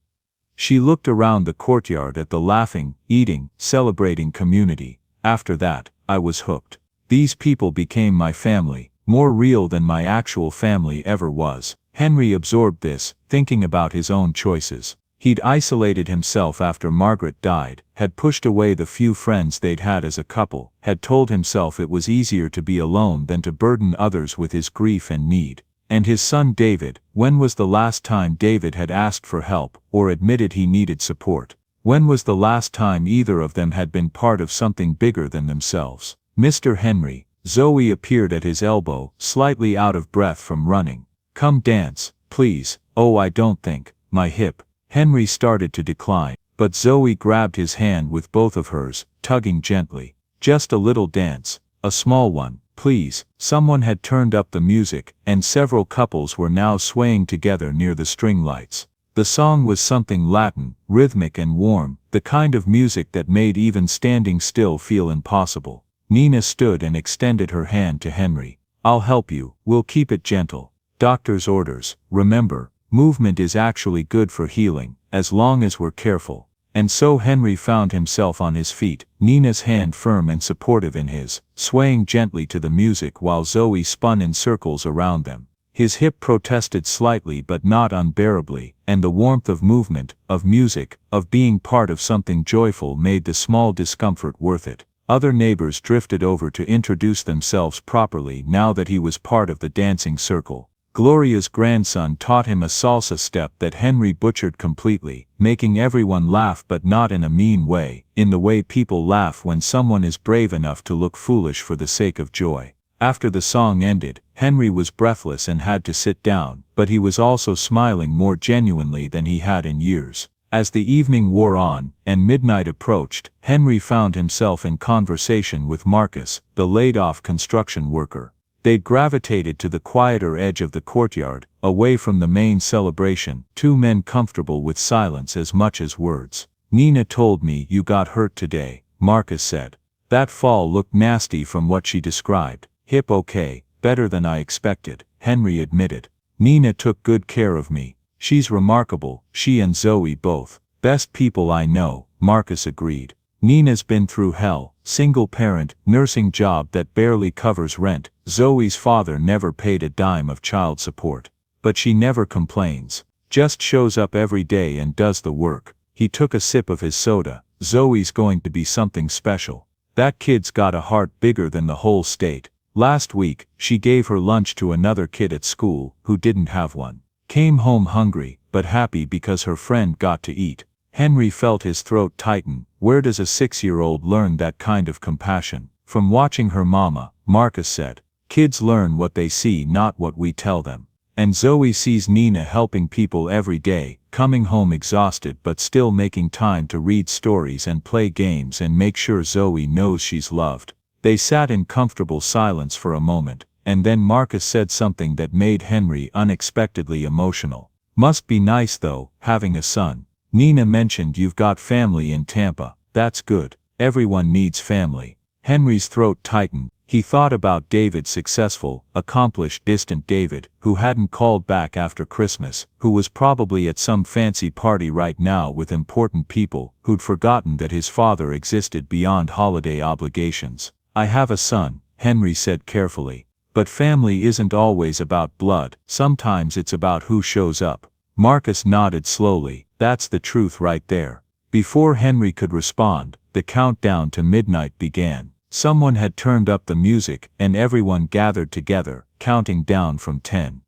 [SPEAKER 1] She looked around the courtyard at the laughing, eating, celebrating community. "After that, I was hooked. These people became my family, more real than my actual family ever was." Henry absorbed this, thinking about his own choices. He'd isolated himself after Margaret died, had pushed away the few friends they'd had as a couple, had told himself it was easier to be alone than to burden others with his grief and need. And his son David, when was the last time David had asked for help, or admitted he needed support? When was the last time either of them had been part of something bigger than themselves? "Mr. Henry," Zoe appeared at his elbow, slightly out of breath from running. "Come dance, please." "Oh, I don't think, my hip." Henry started to decline, but Zoe grabbed his hand with both of hers, tugging gently. "Just a little dance, a small one, please." Someone had turned up the music, and several couples were now swaying together near the string lights. The song was something Latin, rhythmic and warm, the kind of music that made even standing still feel impossible. Nina stood and extended her hand to Henry. "I'll help you, we'll keep it gentle. Doctor's orders, remember, movement is actually good for healing, as long as we're careful." And so Henry found himself on his feet, Nina's hand firm and supportive in his, swaying gently to the music while Zoe spun in circles around them. His hip protested slightly but not unbearably, and the warmth of movement, of music, of being part of something joyful made the small discomfort worth it. Other neighbors drifted over to introduce themselves properly now that he was part of the dancing circle. Gloria's grandson taught him a salsa step that Henry butchered completely, making everyone laugh but not in a mean way, in the way people laugh when someone is brave enough to look foolish for the sake of joy. After the song ended, Henry was breathless and had to sit down, but he was also smiling more genuinely than he had in years. As the evening wore on, and midnight approached, Henry found himself in conversation with Marcus, the laid-off construction worker. They'd gravitated to the quieter edge of the courtyard, away from the main celebration, 2 men comfortable with silence as much as words. "Nina told me you got hurt today," Marcus said. "That fall looked nasty from what she described." "Hip okay, better than I expected," Henry admitted. "Nina took good care of me. She's remarkable, she and Zoe both. Best people I know," Marcus agreed. "Nina's been through hell, single parent, nursing job that barely covers rent. Zoe's father never paid a dime of child support. But she never complains. Just shows up every day and does the work." He took a sip of his soda. "Zoe's going to be something special. That kid's got a heart bigger than the whole state. Last week, she gave her lunch to another kid at school, who didn't have one. Came home hungry, but happy because her friend got to eat." Henry felt his throat tighten. Where does a 6-year-old learn that kind of compassion? "From watching her mama," Marcus said. "Kids learn what they see, not what we tell them. And Zoe sees Nina helping people every day, coming home exhausted but still making time to read stories and play games and make sure Zoe knows she's loved." They sat in comfortable silence for a moment, and then Marcus said something that made Henry unexpectedly emotional. "Must be nice though, having a son. Nina mentioned you've got family in Tampa. That's good. Everyone needs family." Henry's throat tightened. He thought about David, successful, accomplished, distant David, who hadn't called back after Christmas, who was probably at some fancy party right now with important people, who'd forgotten that his father existed beyond holiday obligations. "I have a son," Henry said carefully. But family isn't always about blood, sometimes it's about who shows up. Marcus nodded slowly. That's the truth right there. Before Henry could respond, the countdown to midnight began. Someone had turned up the music, and everyone gathered together, counting down from 10,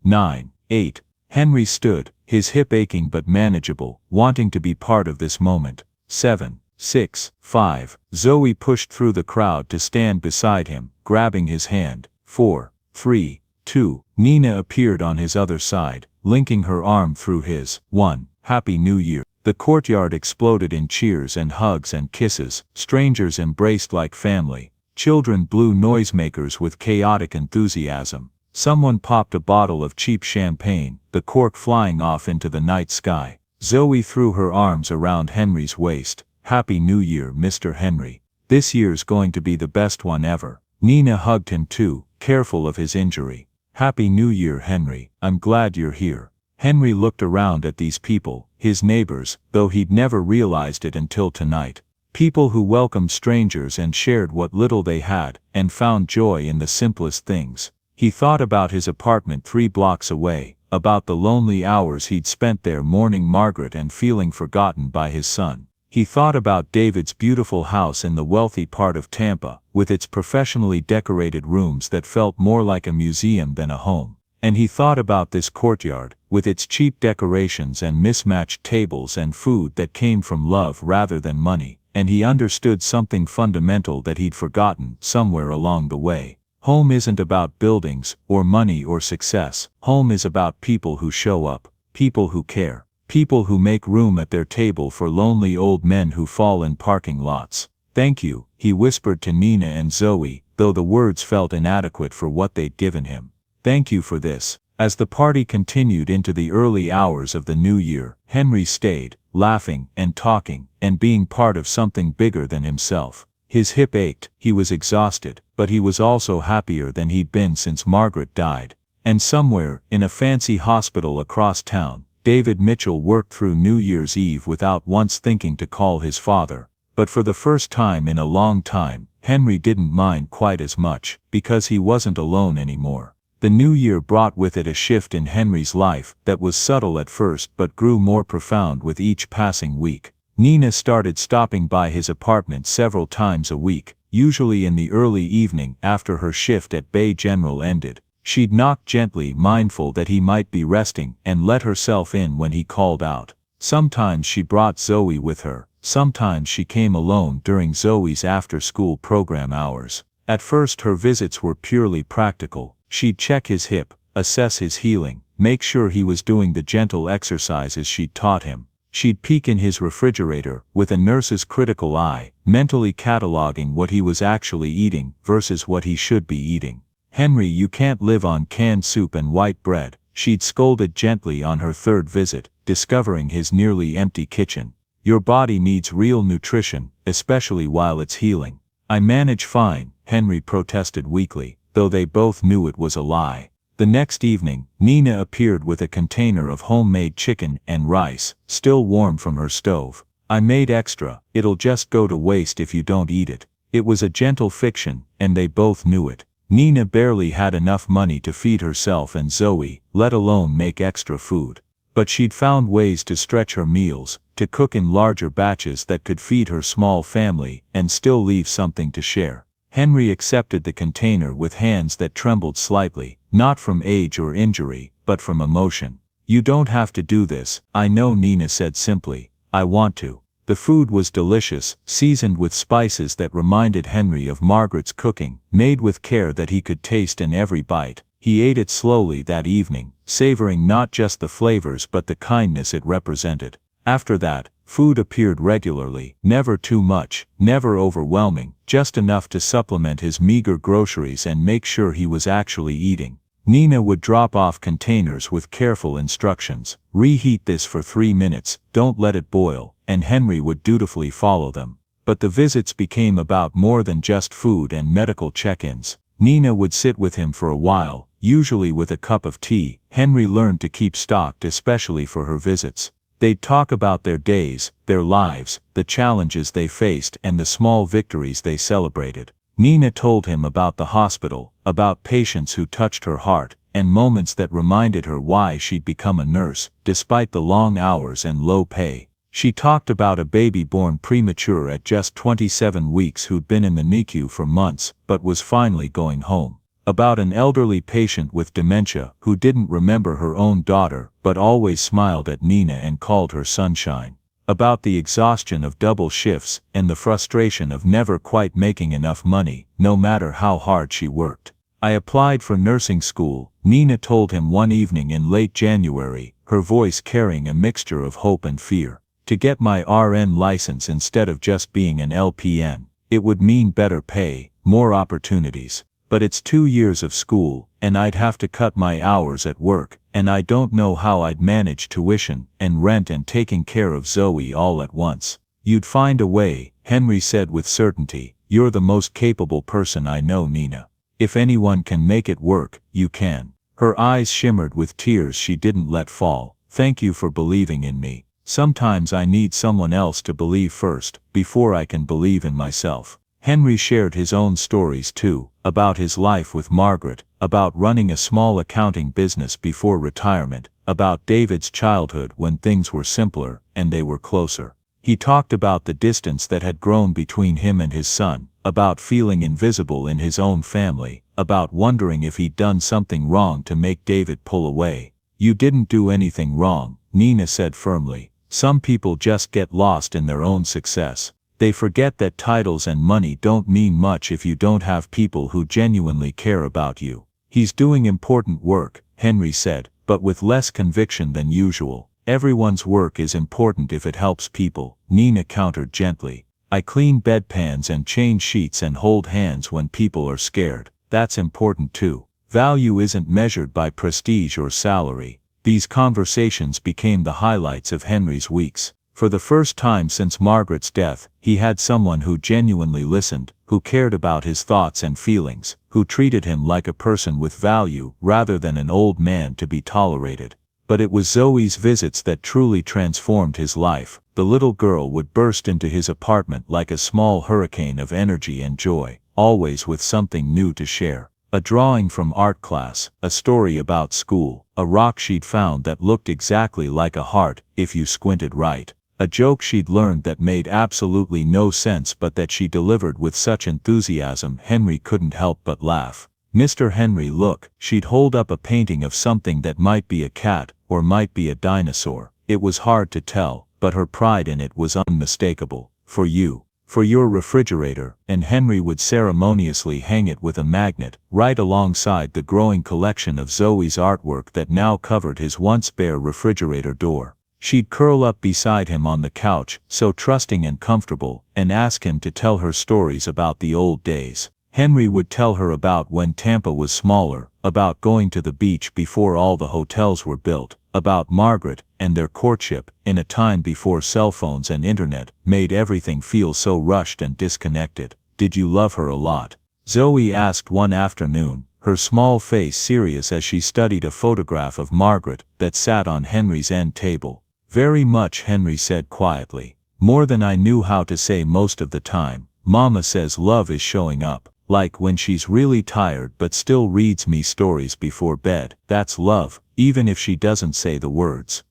[SPEAKER 1] 9, 8. Henry stood, his hip aching but manageable, wanting to be part of this moment. 7, 6, 5. Zoe pushed through the crowd to stand beside him, grabbing his hand. 4, 3, 2. Nina appeared on his other side, linking her arm through his. 1. Happy New Year. The courtyard exploded in cheers and hugs and kisses. Strangers embraced like family. Children blew noisemakers with chaotic enthusiasm. Someone popped a bottle of cheap champagne, the cork flying off into the night sky. Zoe threw her arms around Henry's waist. Happy New Year, Mr. Henry. This year's going to be the best one ever. Nina hugged him too, careful of his injury. Happy New Year, Henry. I'm glad you're here. Henry looked around at these people, his neighbors, though he'd never realized it until tonight. People who welcomed strangers and shared what little they had, and found joy in the simplest things. He thought about his apartment 3 blocks away, about the lonely hours he'd spent there mourning Margaret and feeling forgotten by his son. He thought about David's beautiful house in the wealthy part of Tampa, with its professionally decorated rooms that felt more like a museum than a home. And he thought about this courtyard, with its cheap decorations and mismatched tables and food that came from love rather than money, and he understood something fundamental that he'd forgotten somewhere along the way. Home isn't about buildings, or money or success. Home is about people who show up, people who care, people who make room at their table for lonely old men who fall in parking lots. Thank you, he whispered to Nina and Zoe, though the words felt inadequate for what they'd given him. Thank you for this. As the party continued into the early hours of the new year, Henry stayed, laughing and talking, and being part of something bigger than himself. His hip ached, he was exhausted, but he was also happier than he'd been since Margaret died. And somewhere, in a fancy hospital across town, David Mitchell worked through New Year's Eve without once thinking to call his father. But for the first time in a long time, Henry didn't mind quite as much, because he wasn't alone anymore. The new year brought with it a shift in Henry's life that was subtle at first but grew more profound with each passing week. Nina started stopping by his apartment several times a week, usually in the early evening after her shift at Bay General ended. She'd knock gently, mindful that he might be resting, and let herself in when he called out. Sometimes she brought Zoe with her, sometimes she came alone during Zoe's after-school program hours. At first her visits were purely practical. She'd check his hip, assess his healing, make sure he was doing the gentle exercises she'd taught him. She'd peek in his refrigerator, with a nurse's critical eye, mentally cataloging what he was actually eating versus what he should be eating. Henry, you can't live on canned soup and white bread, she'd scolded gently on her third visit, discovering his nearly empty kitchen. Your body needs real nutrition, especially while it's healing. I manage fine, Henry protested weakly, though they both knew it was a lie. The next evening, Nina appeared with a container of homemade chicken and rice, still warm from her stove. I made extra, it'll just go to waste if you don't eat it. It was a gentle fiction, and they both knew it. Nina barely had enough money to feed herself and Zoe, let alone make extra food. But she'd found ways to stretch her meals, to cook in larger batches that could feed her small family and still leave something to share. Henry accepted the container with hands that trembled slightly, not from age or injury, but from emotion. You don't have to do this, I know, Nina said simply. I want to. The food was delicious, seasoned with spices that reminded Henry of Margaret's cooking, made with care that he could taste in every bite. He ate it slowly that evening, savoring not just the flavors but the kindness it represented. After that, food appeared regularly, never too much, never overwhelming, just enough to supplement his meager groceries and make sure he was actually eating. Nina would drop off containers with careful instructions. Reheat this for 3 minutes, don't let it boil, and Henry would dutifully follow them. But the visits became about more than just food and medical check-ins. Nina would sit with him for a while, usually with a cup of tea. Henry learned to keep stocked especially for her visits. They'd talk about their days, their lives, the challenges they faced and the small victories they celebrated. Nina told him about the hospital, about patients who touched her heart, and moments that reminded her why she'd become a nurse, despite the long hours and low pay. She talked about a baby born premature at just 27 weeks who'd been in the NICU for months, but was finally going home. About an elderly patient with dementia who didn't remember her own daughter, but always smiled at Nina and called her sunshine. About the exhaustion of double shifts and the frustration of never quite making enough money, no matter how hard she worked. I applied for nursing school, Nina told him one evening in late January, her voice carrying a mixture of hope and fear. To get my RN license instead of just being an LPN. It would mean better pay, more opportunities. But it's 2 years of school, and I'd have to cut my hours at work, and I don't know how I'd manage tuition, and rent and taking care of Zoe all at once. You'd find a way, Henry said with certainty. You're the most capable person I know, Nina. If anyone can make it work, you can. Her eyes shimmered with tears she didn't let fall. Thank you for believing in me. Sometimes I need someone else to believe first, before I can believe in myself. Henry shared his own stories too, about his life with Margaret, about running a small accounting business before retirement, about David's childhood when things were simpler, and they were closer. He talked about the distance that had grown between him and his son, about feeling invisible in his own family, about wondering if he'd done something wrong to make David pull away. You didn't do anything wrong, Nina said firmly. Some people just get lost in their own success. They forget that titles and money don't mean much if you don't have people who genuinely care about you. He's doing important work, Henry said, but with less conviction than usual. Everyone's work is important if it helps people, Nina countered gently. I clean bedpans and change sheets and hold hands when people are scared. That's important too. Value isn't measured by prestige or salary. These conversations became the highlights of Henry's weeks. For the first time since Margaret's death, he had someone who genuinely listened, who cared about his thoughts and feelings, who treated him like a person with value rather than an old man to be tolerated. But it was Zoe's visits that truly transformed his life. The little girl would burst into his apartment like a small hurricane of energy and joy, always with something new to share. A drawing from art class, a story about school, a rock she'd found that looked exactly like a heart if you squinted right, a joke she'd learned that made absolutely no sense but that she delivered with such enthusiasm Henry couldn't help but laugh. Mr. Henry, look, she'd hold up a painting of something that might be a cat, or might be a dinosaur. It was hard to tell, but her pride in it was unmistakable. For you. For your refrigerator, and Henry would ceremoniously hang it with a magnet, right alongside the growing collection of Zoe's artwork that now covered his once bare refrigerator door. She'd curl up beside him on the couch, so trusting and comfortable, and ask him to tell her stories about the old days. Henry would tell her about when Tampa was smaller, about going to the beach before all the hotels were built, about Margaret and their courtship, in a time before cell phones and internet made everything feel so rushed and disconnected. Did you love her a lot? Zoe asked one afternoon, her small face serious as she studied a photograph of Margaret that sat on Henry's end table. Very much, Henry said quietly. More than I knew how to say most of the time. Mama says love is showing up. Like when she's really tired but still reads me stories before bed. That's love, even if she doesn't say the words.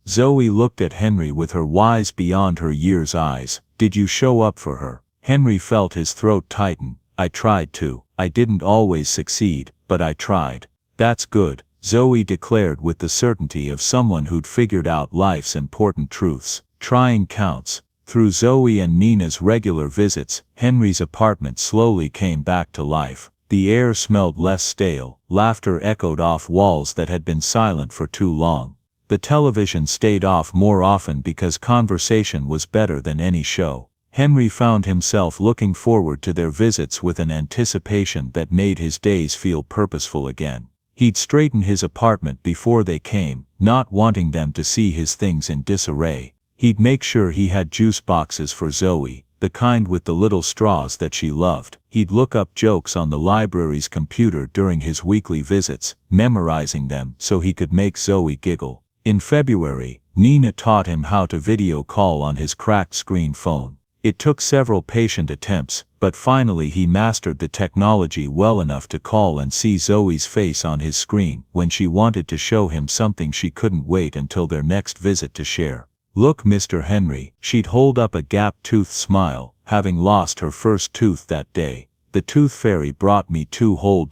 [SPEAKER 1] Zoe looked at Henry with her wise beyond her years eyes. Did you show up for her? Henry felt his throat tighten. I tried to. I didn't always succeed, but I tried. That's good, Zoe declared with the certainty of someone who'd figured out life's important truths. Trying counts. Through Zoe and Nina's regular visits, Henry's apartment slowly came back to life. The air smelled less stale, laughter echoed off walls that had been silent for too long. The television stayed off more often because conversation was better than any show. Henry found himself looking forward to their visits with an anticipation that made his days feel purposeful again. He'd straighten his apartment before they came, not wanting them to see his things in disarray. He'd make sure he had juice boxes for Zoe, the kind with the little straws that she loved. He'd look up jokes on the library's computer during his weekly visits, memorizing them so he could make Zoe giggle. In February, Nina taught him how to video call on his cracked screen phone. It took several patient attempts, but finally he mastered the technology well enough to call and see Zoe's face on his screen when she wanted to show him something she couldn't wait until their next visit to share. "Look, Mr. Henry," she'd hold up a gap-toothed smile, having lost her first tooth that day. "The tooth fairy brought me $2 whole."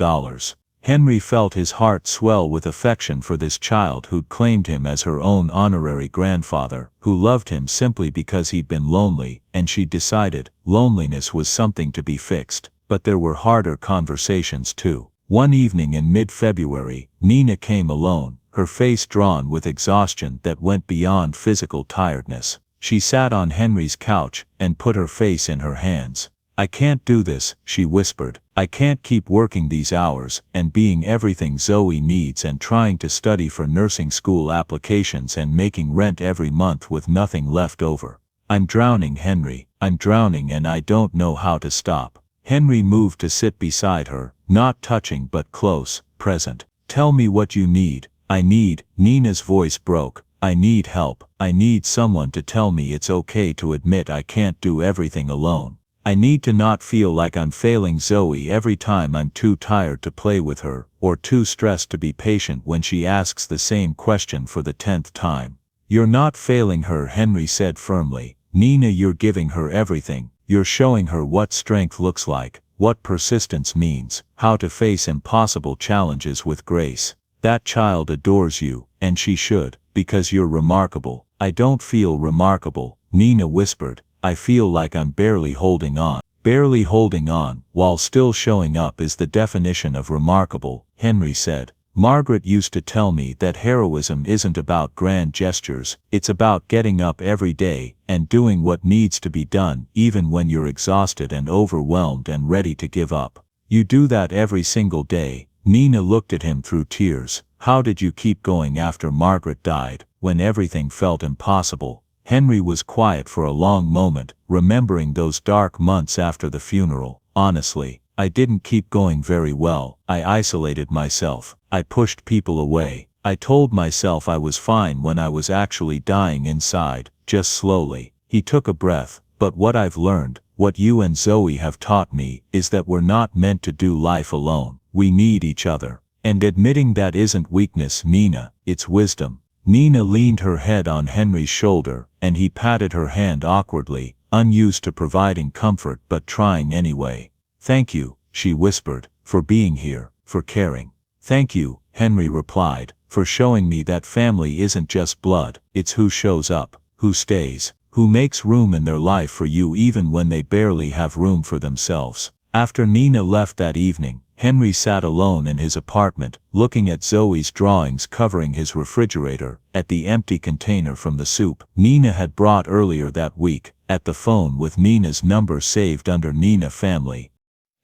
[SPEAKER 1] Henry felt his heart swell with affection for this child who'd claimed him as her own honorary grandfather, who loved him simply because he'd been lonely, and she'd decided loneliness was something to be fixed. But there were harder conversations too. One evening in mid-February, Nina came alone, her face drawn with exhaustion that went beyond physical tiredness. She sat on Henry's couch and put her face in her hands. "I can't do this," she whispered. "I can't keep working these hours and being everything Zoe needs and trying to study for nursing school applications and making rent every month with nothing left over. I'm drowning, Henry. I'm drowning and I don't know how to stop." Henry moved to sit beside her, not touching but close, present. "Tell me what you need." Nina's voice broke. "I need help. I need someone to tell me it's okay to admit I can't do everything alone. I need to not feel like I'm failing Zoe every time I'm too tired to play with her, or too stressed to be patient when she asks the same question for the 10th time." "You're not failing her," Henry said firmly. "Nina, you're giving her everything. You're showing her what strength looks like, what persistence means, how to face impossible challenges with grace. That child adores you, and she should, because you're remarkable." "I don't feel remarkable," Nina whispered. "I feel like I'm barely holding on." "Barely holding on, while still showing up is the definition of remarkable," Henry said. "Margaret used to tell me that heroism isn't about grand gestures, it's about getting up every day and doing what needs to be done even when you're exhausted and overwhelmed and ready to give up. You do that every single day." Nina looked at him through tears. "How did you keep going after Margaret died, when everything felt impossible?" Henry was quiet for a long moment, remembering those dark months after the funeral. "Honestly, I didn't keep going very well. I isolated myself. I pushed people away. I told myself I was fine when I was actually dying inside, just slowly." He took a breath. "But what I've learned, what you and Zoe have taught me, is that we're not meant to do life alone. We need each other. And admitting that isn't weakness, Nina, it's wisdom." Nina leaned her head on Henry's shoulder, and he patted her hand awkwardly, unused to providing comfort but trying anyway. "Thank you," she whispered, "for being here, for caring." "Thank you," Henry replied, "for showing me that family isn't just blood, it's who shows up, who stays, who makes room in their life for you even when they barely have room for themselves." After Nina left that evening, Henry sat alone in his apartment, looking at Zoe's drawings covering his refrigerator, at the empty container from the soup Nina had brought earlier that week, at the phone with Nina's number saved under Nina family.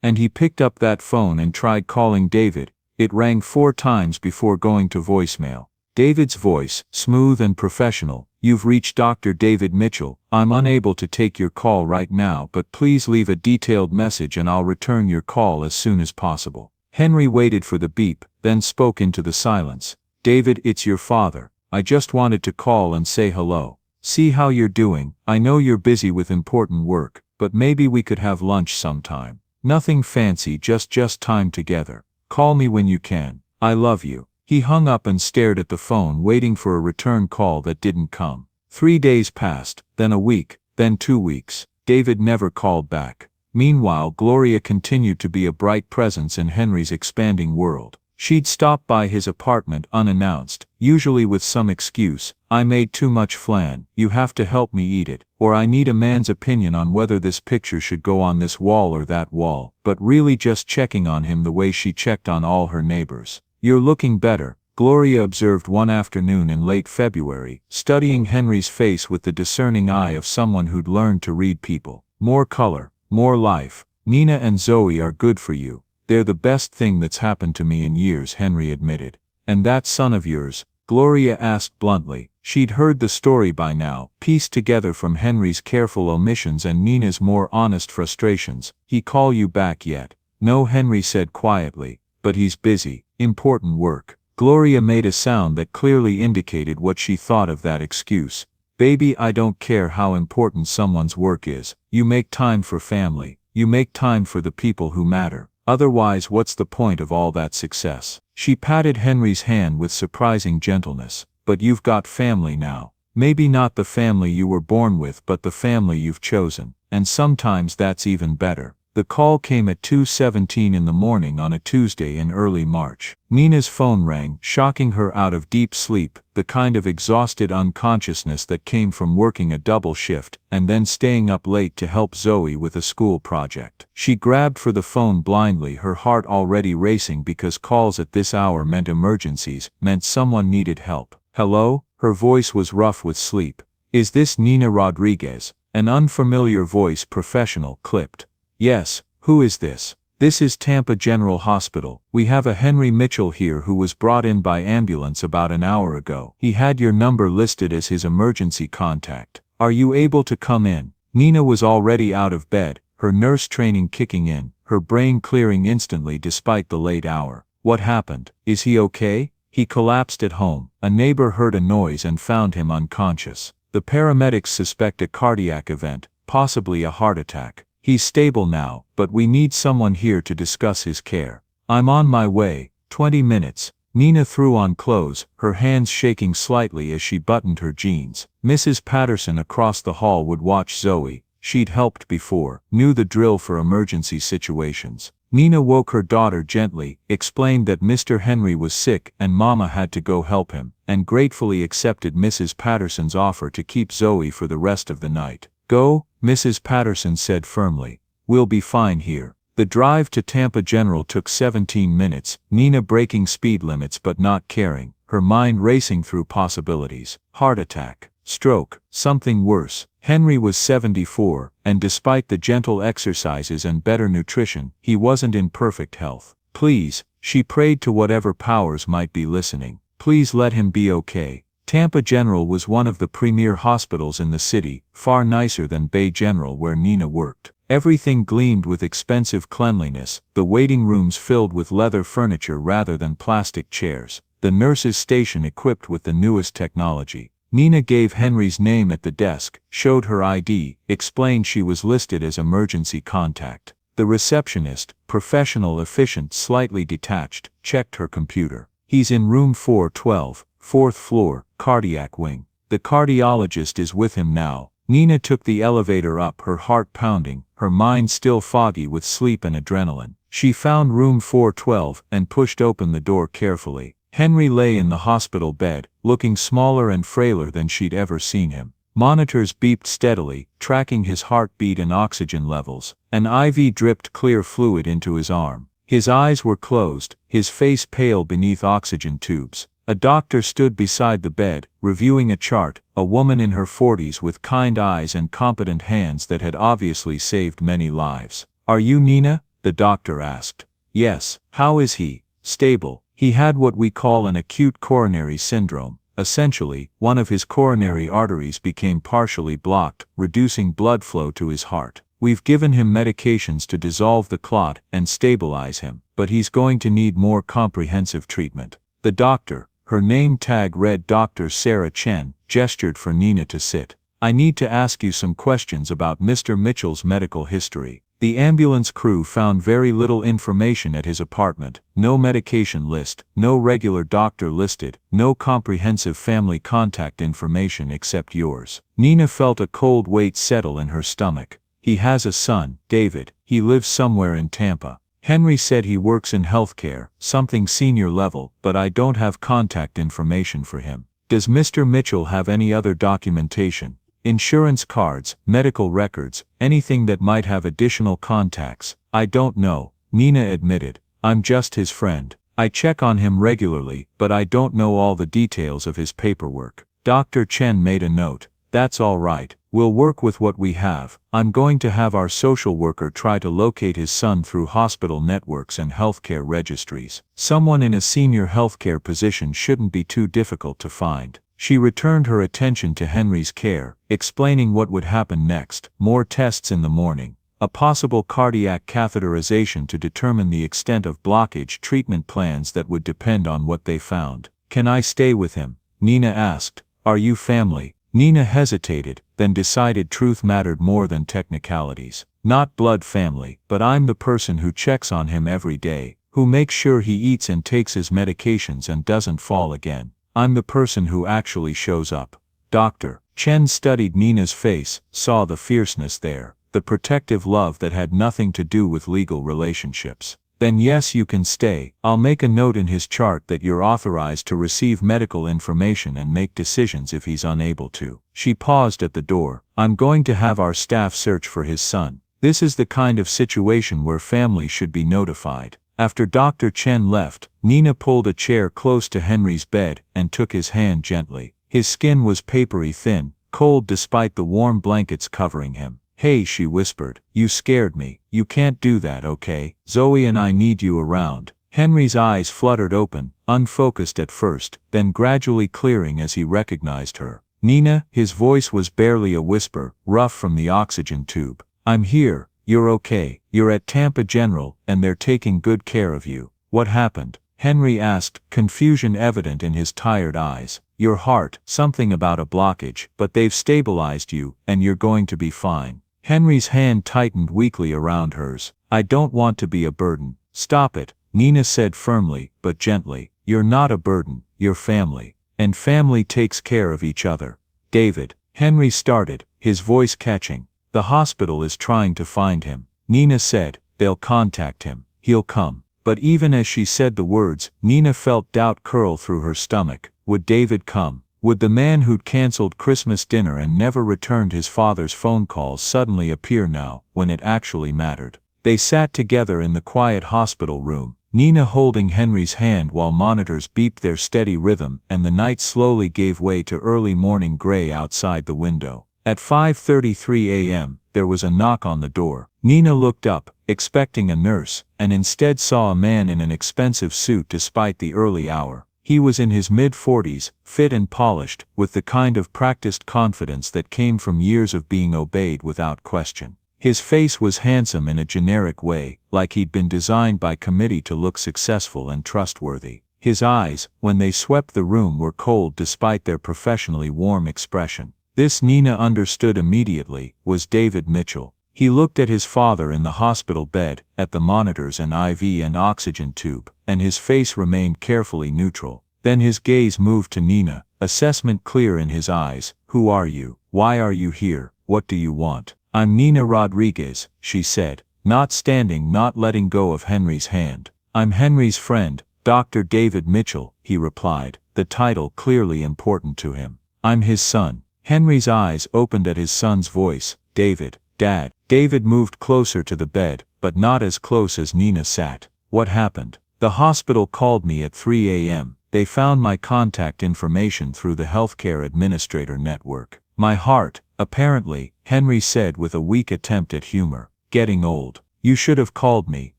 [SPEAKER 1] And he picked up that phone and tried calling David. It rang 4 times before going to voicemail. David's voice, smooth and professional. "You've reached Dr. David Mitchell. I'm unable to take your call right now, but please leave a detailed message and I'll return your call as soon as possible." Henry waited for the beep, then spoke into the silence. "David, it's your father. I just wanted to call and say hello. See how you're doing. I know you're busy with important work, but maybe we could have lunch sometime. Nothing fancy, just time together. Call me when you can. I love you." He hung up and stared at the phone, waiting for a return call that didn't come. 3 days passed, then a week, then 2 weeks. David never called back. Meanwhile, Gloria continued to be a bright presence in Henry's expanding world. She'd stop by his apartment unannounced, usually with some excuse. "I made too much flan, you have to help me eat it," or "I need a man's opinion on whether this picture should go on this wall or that wall," but really just checking on him the way she checked on all her neighbors. "You're looking better," Gloria observed one afternoon in late February, studying Henry's face with the discerning eye of someone who'd learned to read people. "More color, more life. Nina and Zoe are good for you. They're the best thing that's happened to me in years," Henry admitted. "And that son of yours?" Gloria asked bluntly. She'd heard the story by now, pieced together from Henry's careful omissions and Nina's more honest frustrations. "He call you back yet?" "No," Henry said quietly, "but he's busy, important work." Gloria made a sound that clearly indicated what she thought of that excuse. Baby, I don't care how important someone's work is. You make time for family. You make time for the people who matter. Otherwise, what's the point of all that success? She patted Henry's hand with surprising gentleness. But you've got family now. Maybe not the family you were born with, but the family you've chosen. And sometimes that's even better. The call came at 2:17 in the morning on a Tuesday in early March. Nina's phone rang, shocking her out of deep sleep, the kind of exhausted unconsciousness that came from working a double shift and then staying up late to help Zoe with a school project. She grabbed for the phone blindly, her heart already racing because calls at this hour meant emergencies, meant someone needed help. Hello? Her voice was rough with sleep. Is this Nina Rodriguez? An unfamiliar voice, professional, clipped. Yes, who is this? This is Tampa General Hospital. We have a Henry Mitchell here who was brought in by ambulance about an hour ago. He had your number listed as his emergency contact. Are you able to come in? Nina was already out of bed, her nurse training kicking in, her brain clearing instantly despite the late hour. What happened? Is he okay? He collapsed at home. A neighbor heard a noise and found him unconscious. The paramedics suspect a cardiac event, possibly a heart attack. He's stable now, but we need someone here to discuss his care. I'm on my way. 20 minutes. Nina threw on clothes, her hands shaking slightly as she buttoned her jeans. Mrs. Patterson across the hall would watch Zoe. She'd helped before, knew the drill for emergency situations. Nina woke her daughter gently, explained that Mr. Henry was sick and Mama had to go help him, and gratefully accepted Mrs. Patterson's offer to keep Zoe for the rest of the night. Go, Mrs. Patterson said firmly. We'll be fine here. The drive to Tampa General took 17 minutes, Nina breaking speed limits but not caring, her mind racing through possibilities. Heart attack, stroke, something worse. Henry was 74, and despite the gentle exercises and better nutrition, he wasn't in perfect health. Please, she prayed to whatever powers might be listening. Please let him be okay. Tampa General was one of the premier hospitals in the city, far nicer than Bay General where Nina worked. Everything gleamed with expensive cleanliness, the waiting rooms filled with leather furniture rather than plastic chairs, the nurse's station equipped with the newest technology. Nina gave Henry's name at the desk, showed her ID, explained she was listed as emergency contact. The receptionist, professional, efficient, slightly detached, checked her computer. He's in room 412. 4th floor, cardiac wing. The cardiologist is with him now. Nina took the elevator up, her heart pounding, her mind still foggy with sleep and adrenaline. She found room 412 and pushed open the door carefully. Henry lay in the hospital bed, looking smaller and frailer than she'd ever seen him. Monitors beeped steadily, tracking his heartbeat and oxygen levels. An IV dripped clear fluid into his arm. His eyes were closed, his face pale beneath oxygen tubes. A doctor stood beside the bed, reviewing a chart, a woman in her 40s with kind eyes and competent hands that had obviously saved many lives. Are you Nina? The doctor asked. Yes. How is he? Stable. He had what we call an acute coronary syndrome. Essentially, one of his coronary arteries became partially blocked, reducing blood flow to his heart. We've given him medications to dissolve the clot and stabilize him, but he's going to need more comprehensive treatment. The doctor, her name tag read Dr. Sarah Chen, gestured for Nina to sit. I need to ask you some questions about Mr. Mitchell's medical history. The ambulance crew found very little information at his apartment, no medication list, no regular doctor listed, no comprehensive family contact information except yours. Nina felt a cold weight settle in her stomach. He has a son, David. He lives somewhere in Tampa. Henry said he works in healthcare, something senior level, but I don't have contact information for him. Does Mr. Mitchell have any other documentation? Insurance cards, medical records, anything that might have additional contacts? I don't know, Nina admitted. I'm just his friend. I check on him regularly, but I don't know all the details of his paperwork. Dr. Chen made a note. That's all right. We'll work with what we have. I'm going to have our social worker try to locate his son through hospital networks and healthcare registries. Someone in a senior healthcare position shouldn't be too difficult to find. She returned her attention to Henry's care, explaining what would happen next. More tests in the morning. A possible cardiac catheterization to determine the extent of blockage, treatment plans that would depend on what they found. Can I stay with him? Nina asked. Are you family? Nina hesitated, then decided truth mattered more than technicalities. Not blood family, but I'm the person who checks on him every day, who makes sure he eats and takes his medications and doesn't fall again. I'm the person who actually shows up. Doctor. Chen studied Nina's face, saw the fierceness there, the protective love that had nothing to do with legal relationships. Then yes, you can stay. I'll make a note in his chart that you're authorized to receive medical information and make decisions if he's unable to. She paused at the door. I'm going to have our staff search for his son. This is the kind of situation where families should be notified. After Dr. Chen left, Nina pulled a chair close to Henry's bed and took his hand gently. His skin was papery thin, cold despite the warm blankets covering him. Hey, she whispered, you scared me. You can't do that, okay? Zoe and I need you around. Henry's eyes fluttered open, unfocused at first, then gradually clearing as he recognized her. Nina, his voice was barely a whisper, rough from the oxygen tube. I'm here, you're okay. You're at Tampa General, and they're taking good care of you. What happened? Henry asked, confusion evident in his tired eyes. Your heart, something about a blockage, but they've stabilized you, and you're going to be fine. Henry's hand tightened weakly around hers. I don't want to be a burden. Stop it, Nina said firmly, but gently. You're not a burden, you're family. And family takes care of each other. David. Henry started, his voice catching. The hospital is trying to find him. Nina said, they'll contact him. He'll come. But even as she said the words, Nina felt doubt curl through her stomach. Would David come? Would the man who'd canceled Christmas dinner and never returned his father's phone calls suddenly appear now, when it actually mattered? They sat together in the quiet hospital room, Nina holding Henry's hand while monitors beeped their steady rhythm and the night slowly gave way to early morning gray outside the window. At 5:33 a.m., there was a knock on the door. Nina looked up, expecting a nurse, and instead saw a man in an expensive suit despite the early hour. He was in his mid-40s, fit and polished, with the kind of practiced confidence that came from years of being obeyed without question. His face was handsome in a generic way, like he'd been designed by committee to look successful and trustworthy. His eyes, when they swept the room, were cold despite their professionally warm expression. This, Nina understood immediately, was David Mitchell. He looked at his father in the hospital bed, at the monitors and IV and oxygen tube, and his face remained carefully neutral. Then his gaze moved to Nina, assessment clear in his eyes. Who are you? Why are you here? What do you want? I'm Nina Rodriguez, she said, not standing, not letting go of Henry's hand. I'm Henry's friend, Dr. David Mitchell, he replied, the title clearly important to him. I'm his son. Henry's eyes opened at his son's voice. David, Dad. David moved closer to the bed, but not as close as Nina sat. What happened? The hospital called me at 3 a.m. They found my contact information through the healthcare administrator network. My heart, apparently, Henry said with a weak attempt at humor. Getting old. You should have called me,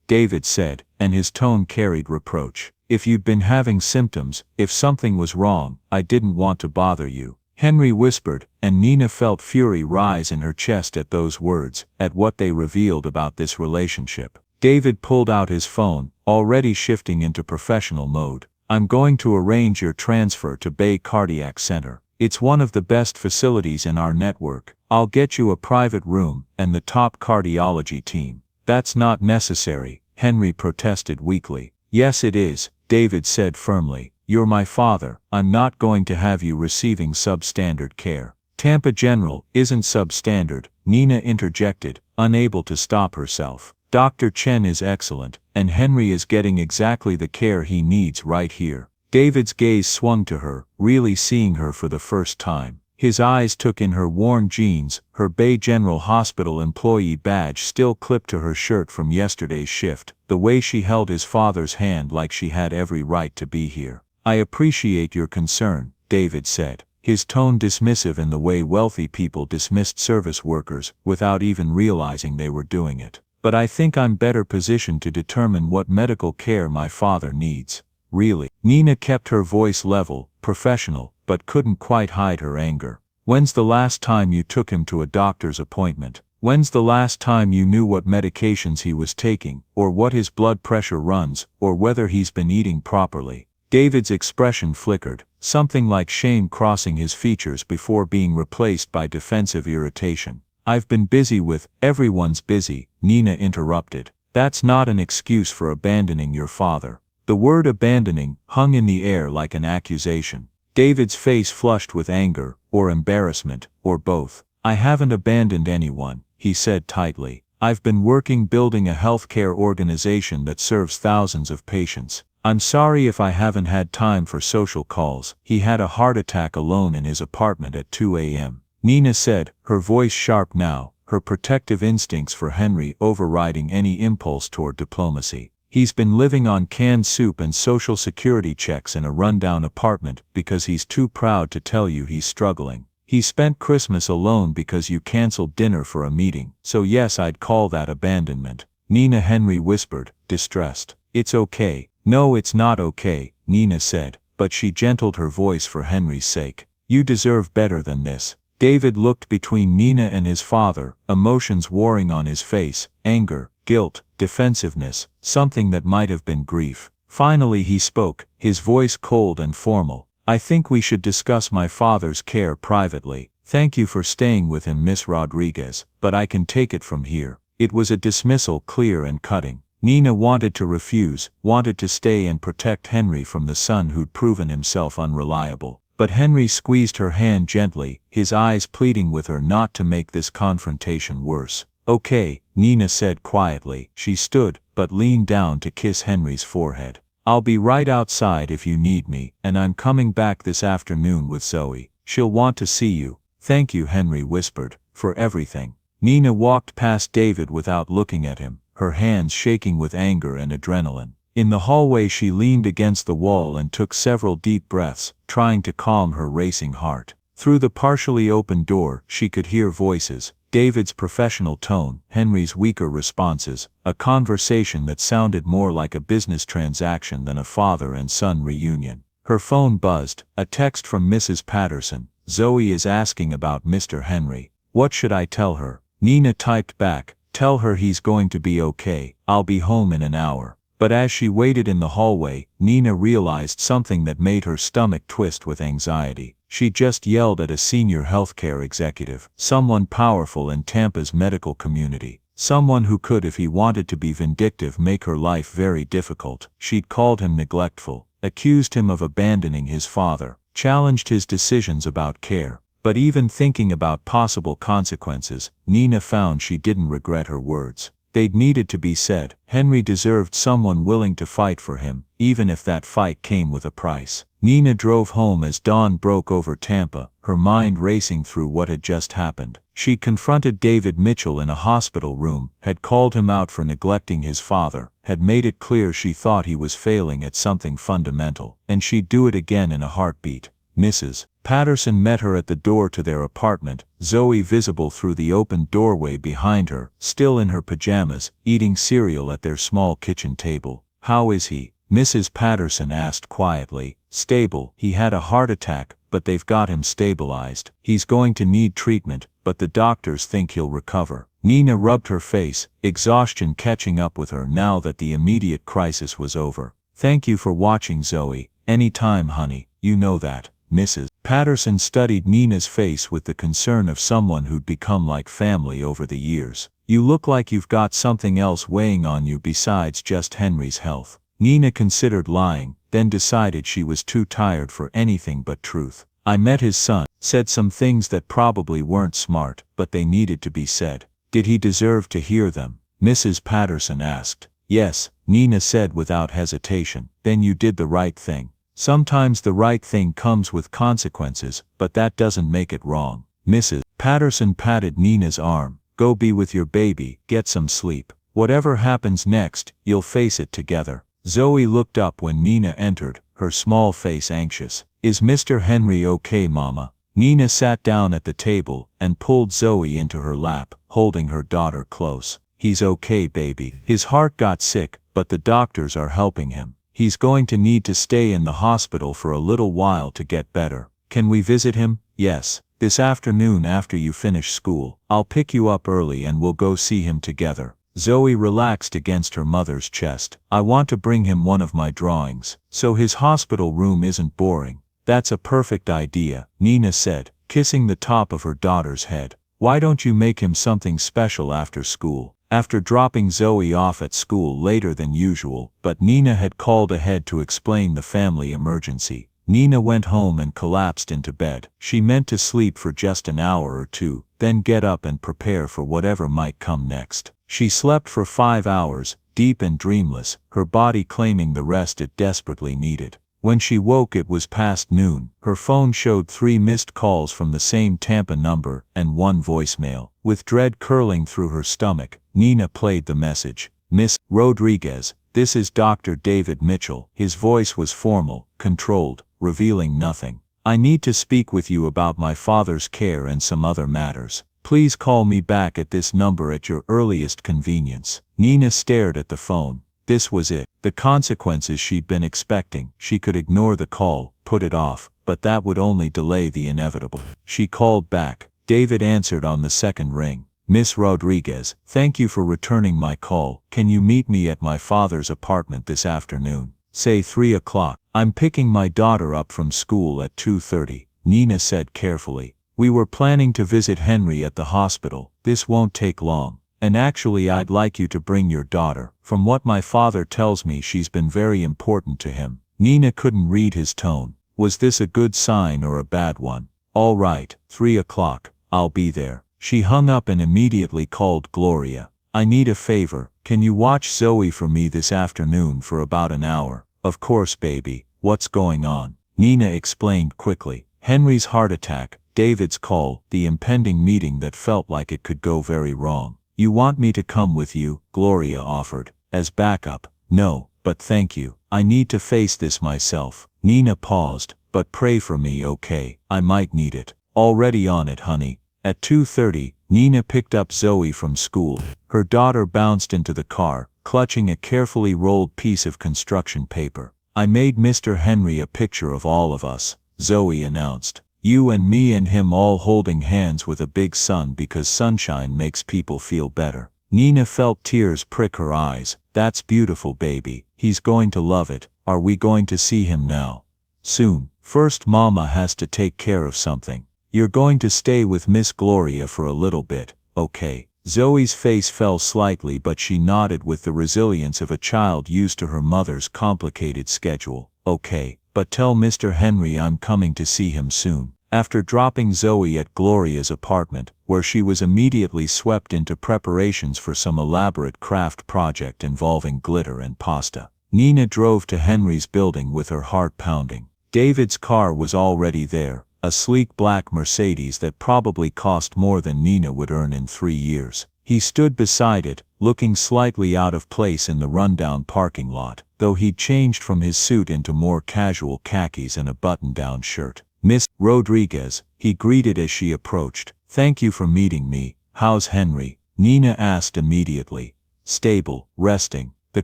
[SPEAKER 1] David said, and his tone carried reproach. If you'd been having symptoms, if something was wrong, I didn't want to bother you. Henry whispered, and Nina felt fury rise in her chest at those words, at what they revealed about this relationship. David pulled out his phone, already shifting into professional mode. I'm going to arrange your transfer to Bay Cardiac Center. It's one of the best facilities in our network. I'll get you a private room and the top cardiology team. That's not necessary, Henry protested weakly. Yes it is, David said firmly. You're my father. I'm not going to have you receiving substandard care. Tampa General isn't substandard, Nina interjected, unable to stop herself. Dr. Chen is excellent, and Henry is getting exactly the care he needs right here. David's gaze swung to her, really seeing her for the first time. His eyes took in her worn jeans, her Bay General Hospital employee badge still clipped to her shirt from yesterday's shift, the way she held his father's hand like she had every right to be here. I appreciate your concern, David said, his tone dismissive in the way wealthy people dismissed service workers without even realizing they were doing it. But I think I'm better positioned to determine what medical care my father needs. Really? Nina kept her voice level, professional, but couldn't quite hide her anger. When's the last time you took him to a doctor's appointment? When's the last time you knew what medications he was taking, or what his blood pressure runs, or whether he's been eating properly? David's expression flickered, something like shame crossing his features before being replaced by defensive irritation. "I've been busy with—" "Everyone's busy," Nina interrupted. "That's not an excuse for abandoning your father." The word abandoning hung in the air like an accusation. David's face flushed with anger, or embarrassment, or both. "I haven't abandoned anyone," he said tightly. "I've been working building a healthcare organization that serves thousands of patients. I'm sorry if I haven't had time for social calls." He had a heart attack alone in his apartment at 2 a.m. Nina said, her voice sharp now, her protective instincts for Henry overriding any impulse toward diplomacy. "He's been living on canned soup and social security checks in a rundown apartment because he's too proud to tell you he's struggling. He spent Christmas alone because you canceled dinner for a meeting, so yes, I'd call that abandonment." Nina, Henry whispered, distressed. "It's okay." "No, it's not okay," Nina said, but she gentled her voice for Henry's sake. "You deserve better than this." David looked between Nina and his father, emotions warring on his face, anger, guilt, defensiveness, something that might have been grief. Finally he spoke, his voice cold and formal. "I think we should discuss my father's care privately. Thank you for staying with him, Miss Rodriguez, but I can take it from here." It was a dismissal clear and cutting. Nina wanted to refuse, wanted to stay and protect Henry from the son who'd proven himself unreliable. But Henry squeezed her hand gently, his eyes pleading with her not to make this confrontation worse. "Okay," Nina said quietly. She stood, but leaned down to kiss Henry's forehead. "I'll be right outside if you need me, and I'm coming back this afternoon with Zoe. She'll want to see you." "Thank you," Henry whispered, "for everything." Nina walked past David without looking at him, her hands shaking with anger and adrenaline. In the hallway she leaned against the wall and took several deep breaths, trying to calm her racing heart. Through the partially open door she could hear voices, David's professional tone, Henry's weaker responses, a conversation that sounded more like a business transaction than a father and son reunion. Her phone buzzed, a text from Mrs. Patterson. "Zoe is asking about Mr. Henry. What should I tell her?" Nina typed back, "Tell her he's going to be okay. I'll be home in an hour." But as she waited in the hallway, Nina realized something that made her stomach twist with anxiety. She just yelled at a senior healthcare executive, someone powerful in Tampa's medical community, someone who could, if he wanted to be vindictive, make her life very difficult. She'd called him neglectful, accused him of abandoning his father, challenged his decisions about care. But even thinking about possible consequences, Nina found she didn't regret her words. They'd needed to be said. Henry deserved someone willing to fight for him, even if that fight came with a price. Nina drove home as dawn broke over Tampa, her mind racing through what had just happened. She confronted David Mitchell in a hospital room, had called him out for neglecting his father, had made it clear she thought he was failing at something fundamental, and she'd do it again in a heartbeat. Mrs. Patterson met her at the door to their apartment, Zoe visible through the open doorway behind her, still in her pajamas, eating cereal at their small kitchen table. "How is he?" Mrs. Patterson asked quietly. "Stable. He had a heart attack, but they've got him stabilized. He's going to need treatment, but the doctors think he'll recover." Nina rubbed her face, exhaustion catching up with her now that the immediate crisis was over. "Thank you for watching, Zoe. Any time, honey, you know that." Mrs. Patterson studied Nina's face with the concern of someone who'd become like family over the years. "You look like you've got something else weighing on you besides just Henry's health." Nina considered lying, then decided she was too tired for anything but truth. "I met his son, said some things that probably weren't smart, but they needed to be said." "Did he deserve to hear them?" Mrs. Patterson asked. "Yes," Nina said without hesitation. "Then you did the right thing." Sometimes the right thing comes with consequences, but that doesn't make it wrong. Mrs. Patterson patted Nina's arm. "Go be with your baby, get some sleep. Whatever happens next, you'll face it together." Zoe looked up when Nina entered, her small face anxious. "Is Mr. Henry okay, Mama?" Nina sat down at the table and pulled Zoe into her lap, holding her daughter close. "He's okay, baby. His heart got sick, but the doctors are helping him. He's going to need to stay in the hospital for a little while to get better." "Can we visit him?" "Yes. This afternoon after you finish school. I'll pick you up early and we'll go see him together." Zoe relaxed against her mother's chest. "I want to bring him one of my drawings, so his hospital room isn't boring." That's a perfect idea, Nina said, kissing the top of her daughter's head. Why don't you make him something special after school? After dropping Zoe off at school later than usual, but Nina had called ahead to explain the family emergency, Nina went home and collapsed into bed. She meant to sleep for just an hour or two, then get up and prepare for whatever might come next. She slept for 5 hours, deep and dreamless, her body claiming the rest it desperately needed. When she woke it was past noon. Her phone showed 3 missed calls from the same Tampa number and 1 voicemail. With dread curling through her stomach, Nina played the message. Miss Rodriguez, this is Dr. David Mitchell. His voice was formal, controlled, revealing nothing. I need to speak with you about my father's care and some other matters. Please call me back at this number at your earliest convenience. Nina stared at the phone. This was it. The consequences she'd been expecting. She could ignore the call, put it off, but that would only delay the inevitable. She called back. David answered on the second ring. Miss Rodriguez, thank you for returning my call. Can you meet me at my father's apartment this afternoon? Say 3 o'clock. I'm picking my daughter up from school at 2:30, Nina said carefully. We were planning to visit Henry at the hospital. This won't take long. And actually I'd like you to bring your daughter. From what my father tells me she's been very important to him. Nina couldn't read his tone. Was this a good sign or a bad one? All right, 3 o'clock, I'll be there. She hung up and immediately called Gloria. I need a favor. Can you watch Zoe for me this afternoon for about an hour? Of course, baby. What's going on? Nina explained quickly. Henry's heart attack, David's call, the impending meeting that felt like it could go very wrong. You want me to come with you? Gloria offered. As backup. No, but thank you. I need to face this myself. Nina paused. But pray for me, okay? I might need it. Already on it, honey. At 2:30, Nina picked up Zoe from school. Her daughter bounced into the car, clutching a carefully rolled piece of construction paper. I made Mr. Henry a picture of all of us, Zoe announced. You and me and him all holding hands with a big sun because sunshine makes people feel better. Nina felt tears prick her eyes. That's beautiful, baby. He's going to love it. Are we going to see him now? Soon. First Mama has to take care of something. You're going to stay with Miss Gloria for a little bit, okay? Zoe's face fell slightly but she nodded with the resilience of a child used to her mother's complicated schedule. Okay, but tell Mr. Henry I'm coming to see him soon. After dropping Zoe at Gloria's apartment, where she was immediately swept into preparations for some elaborate craft project involving glitter and pasta, Nina drove to Henry's building with her heart pounding. David's car was already there, a sleek black Mercedes that probably cost more than Nina would earn in 3 years. He stood beside it, looking slightly out of place in the rundown parking lot, though he'd changed from his suit into more casual khakis and a button-down shirt. Miss Rodriguez, he greeted as she approached. Thank you for meeting me. How's Henry? Nina asked immediately. Stable, resting. The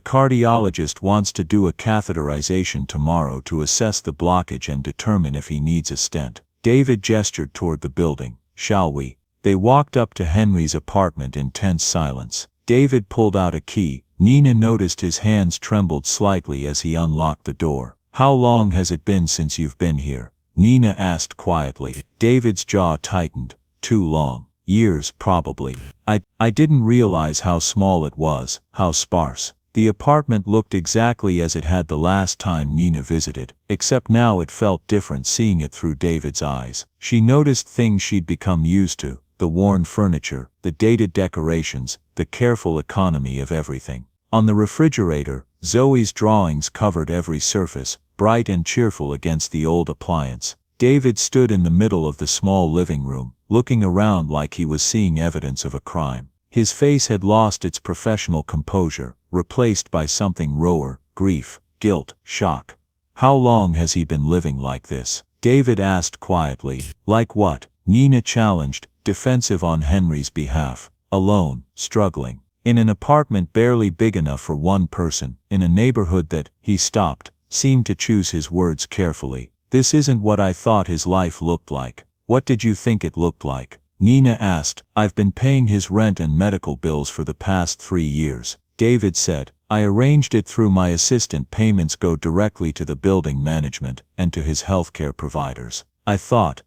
[SPEAKER 1] cardiologist wants to do a catheterization tomorrow to assess the blockage and determine if he needs a stent. David gestured toward the building. Shall we? They walked up to Henry's apartment in tense silence. David pulled out a key. Nina noticed his hands trembled slightly as he unlocked the door. How long has it been since you've been here? Nina asked quietly. David's jaw tightened. Too long. Years, probably. I didn't realize how small it was, how sparse. The apartment looked exactly as it had the last time Nina visited, except now it felt different seeing it through David's eyes. She noticed things she'd become used to, the worn furniture, the dated decorations, the careful economy of everything. On the refrigerator, Zoe's drawings covered every surface, bright and cheerful against the old appliance. David stood in the middle of the small living room, looking around like he was seeing evidence of a crime. His face had lost its professional composure, replaced by something rawer, grief, guilt, shock. How long has he been living like this? David asked quietly. Like what? Nina challenged, defensive on Henry's behalf. Alone, struggling. In an apartment barely big enough for one person, in a neighborhood that, he stopped, seemed to choose his words carefully. This isn't what I thought his life looked like. What did you think it looked like? Nina asked. I've been paying his rent and medical bills for the past 3 years. David said. I arranged it through my assistant. Payments go directly to the building management and to his healthcare providers. I thought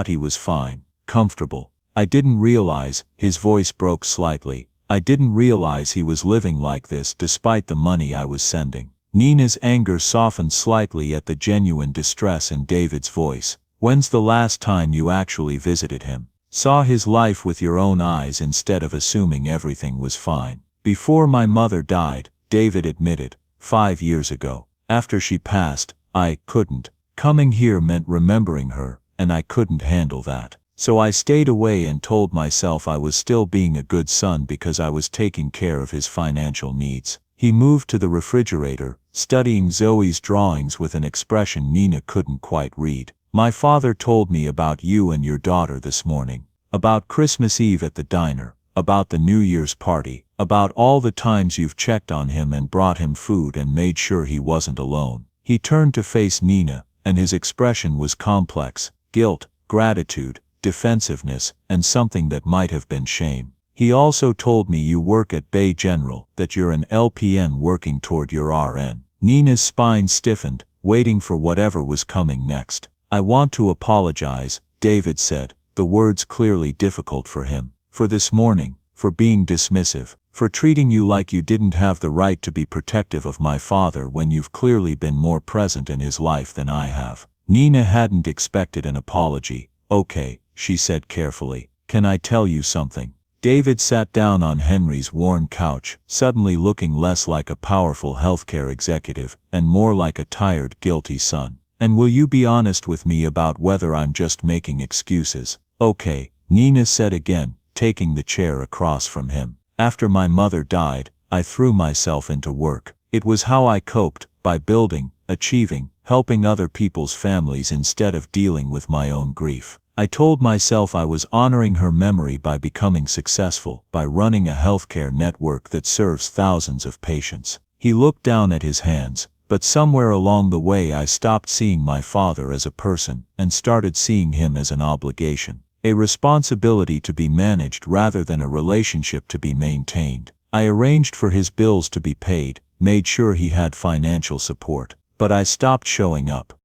[SPEAKER 1] he was fine, comfortable. I didn't realize, his voice broke slightly, I didn't realize he was living like this despite the money I was sending. Nina's anger softened slightly at the genuine distress in David's voice. When's the last time you actually visited him? Saw his life with your own eyes instead of assuming everything was fine. Before my mother died, David admitted, 5 years ago. After she passed, I couldn't. Coming here meant remembering her, and I couldn't handle that. So I stayed away and told myself I was still being a good son because I was taking care of his financial needs. He moved to the refrigerator, studying Zoe's drawings with an expression Nina couldn't quite read. My father told me about you and your daughter this morning. About Christmas Eve at the diner. About the New Year's party. About all the times you've checked on him and brought him food and made sure he wasn't alone. He turned to face Nina, and his expression was complex. Guilt, gratitude, defensiveness, and something that might have been shame. He also told me you work at Bay General, that you're an LPN working toward your RN. Nina's spine stiffened, waiting for whatever was coming next. I want to apologize, David said, the words clearly difficult for him. For this morning, for being dismissive, for treating you like you didn't have the right to be protective of my father when you've clearly been more present in his life than I have. Nina hadn't expected an apology. Okay, she said carefully. Can I tell you something? David sat down on Henry's worn couch, suddenly looking less like a powerful healthcare executive and more like a tired, guilty son. And will you be honest with me about whether I'm just making excuses? Okay, Nina said again, taking the chair across from him. After my mother died, I threw myself into work. It was how I coped, by building, achieving, helping other people's families instead of dealing with my own grief. I told myself I was honoring her memory by becoming successful, by running a healthcare network that serves thousands of patients. He looked down at his hands, but somewhere along the way I stopped seeing my father as a person and started seeing him as an obligation. A responsibility to be managed rather than a relationship to be maintained. I arranged for his bills to be paid, made sure he had financial support, but I stopped showing up.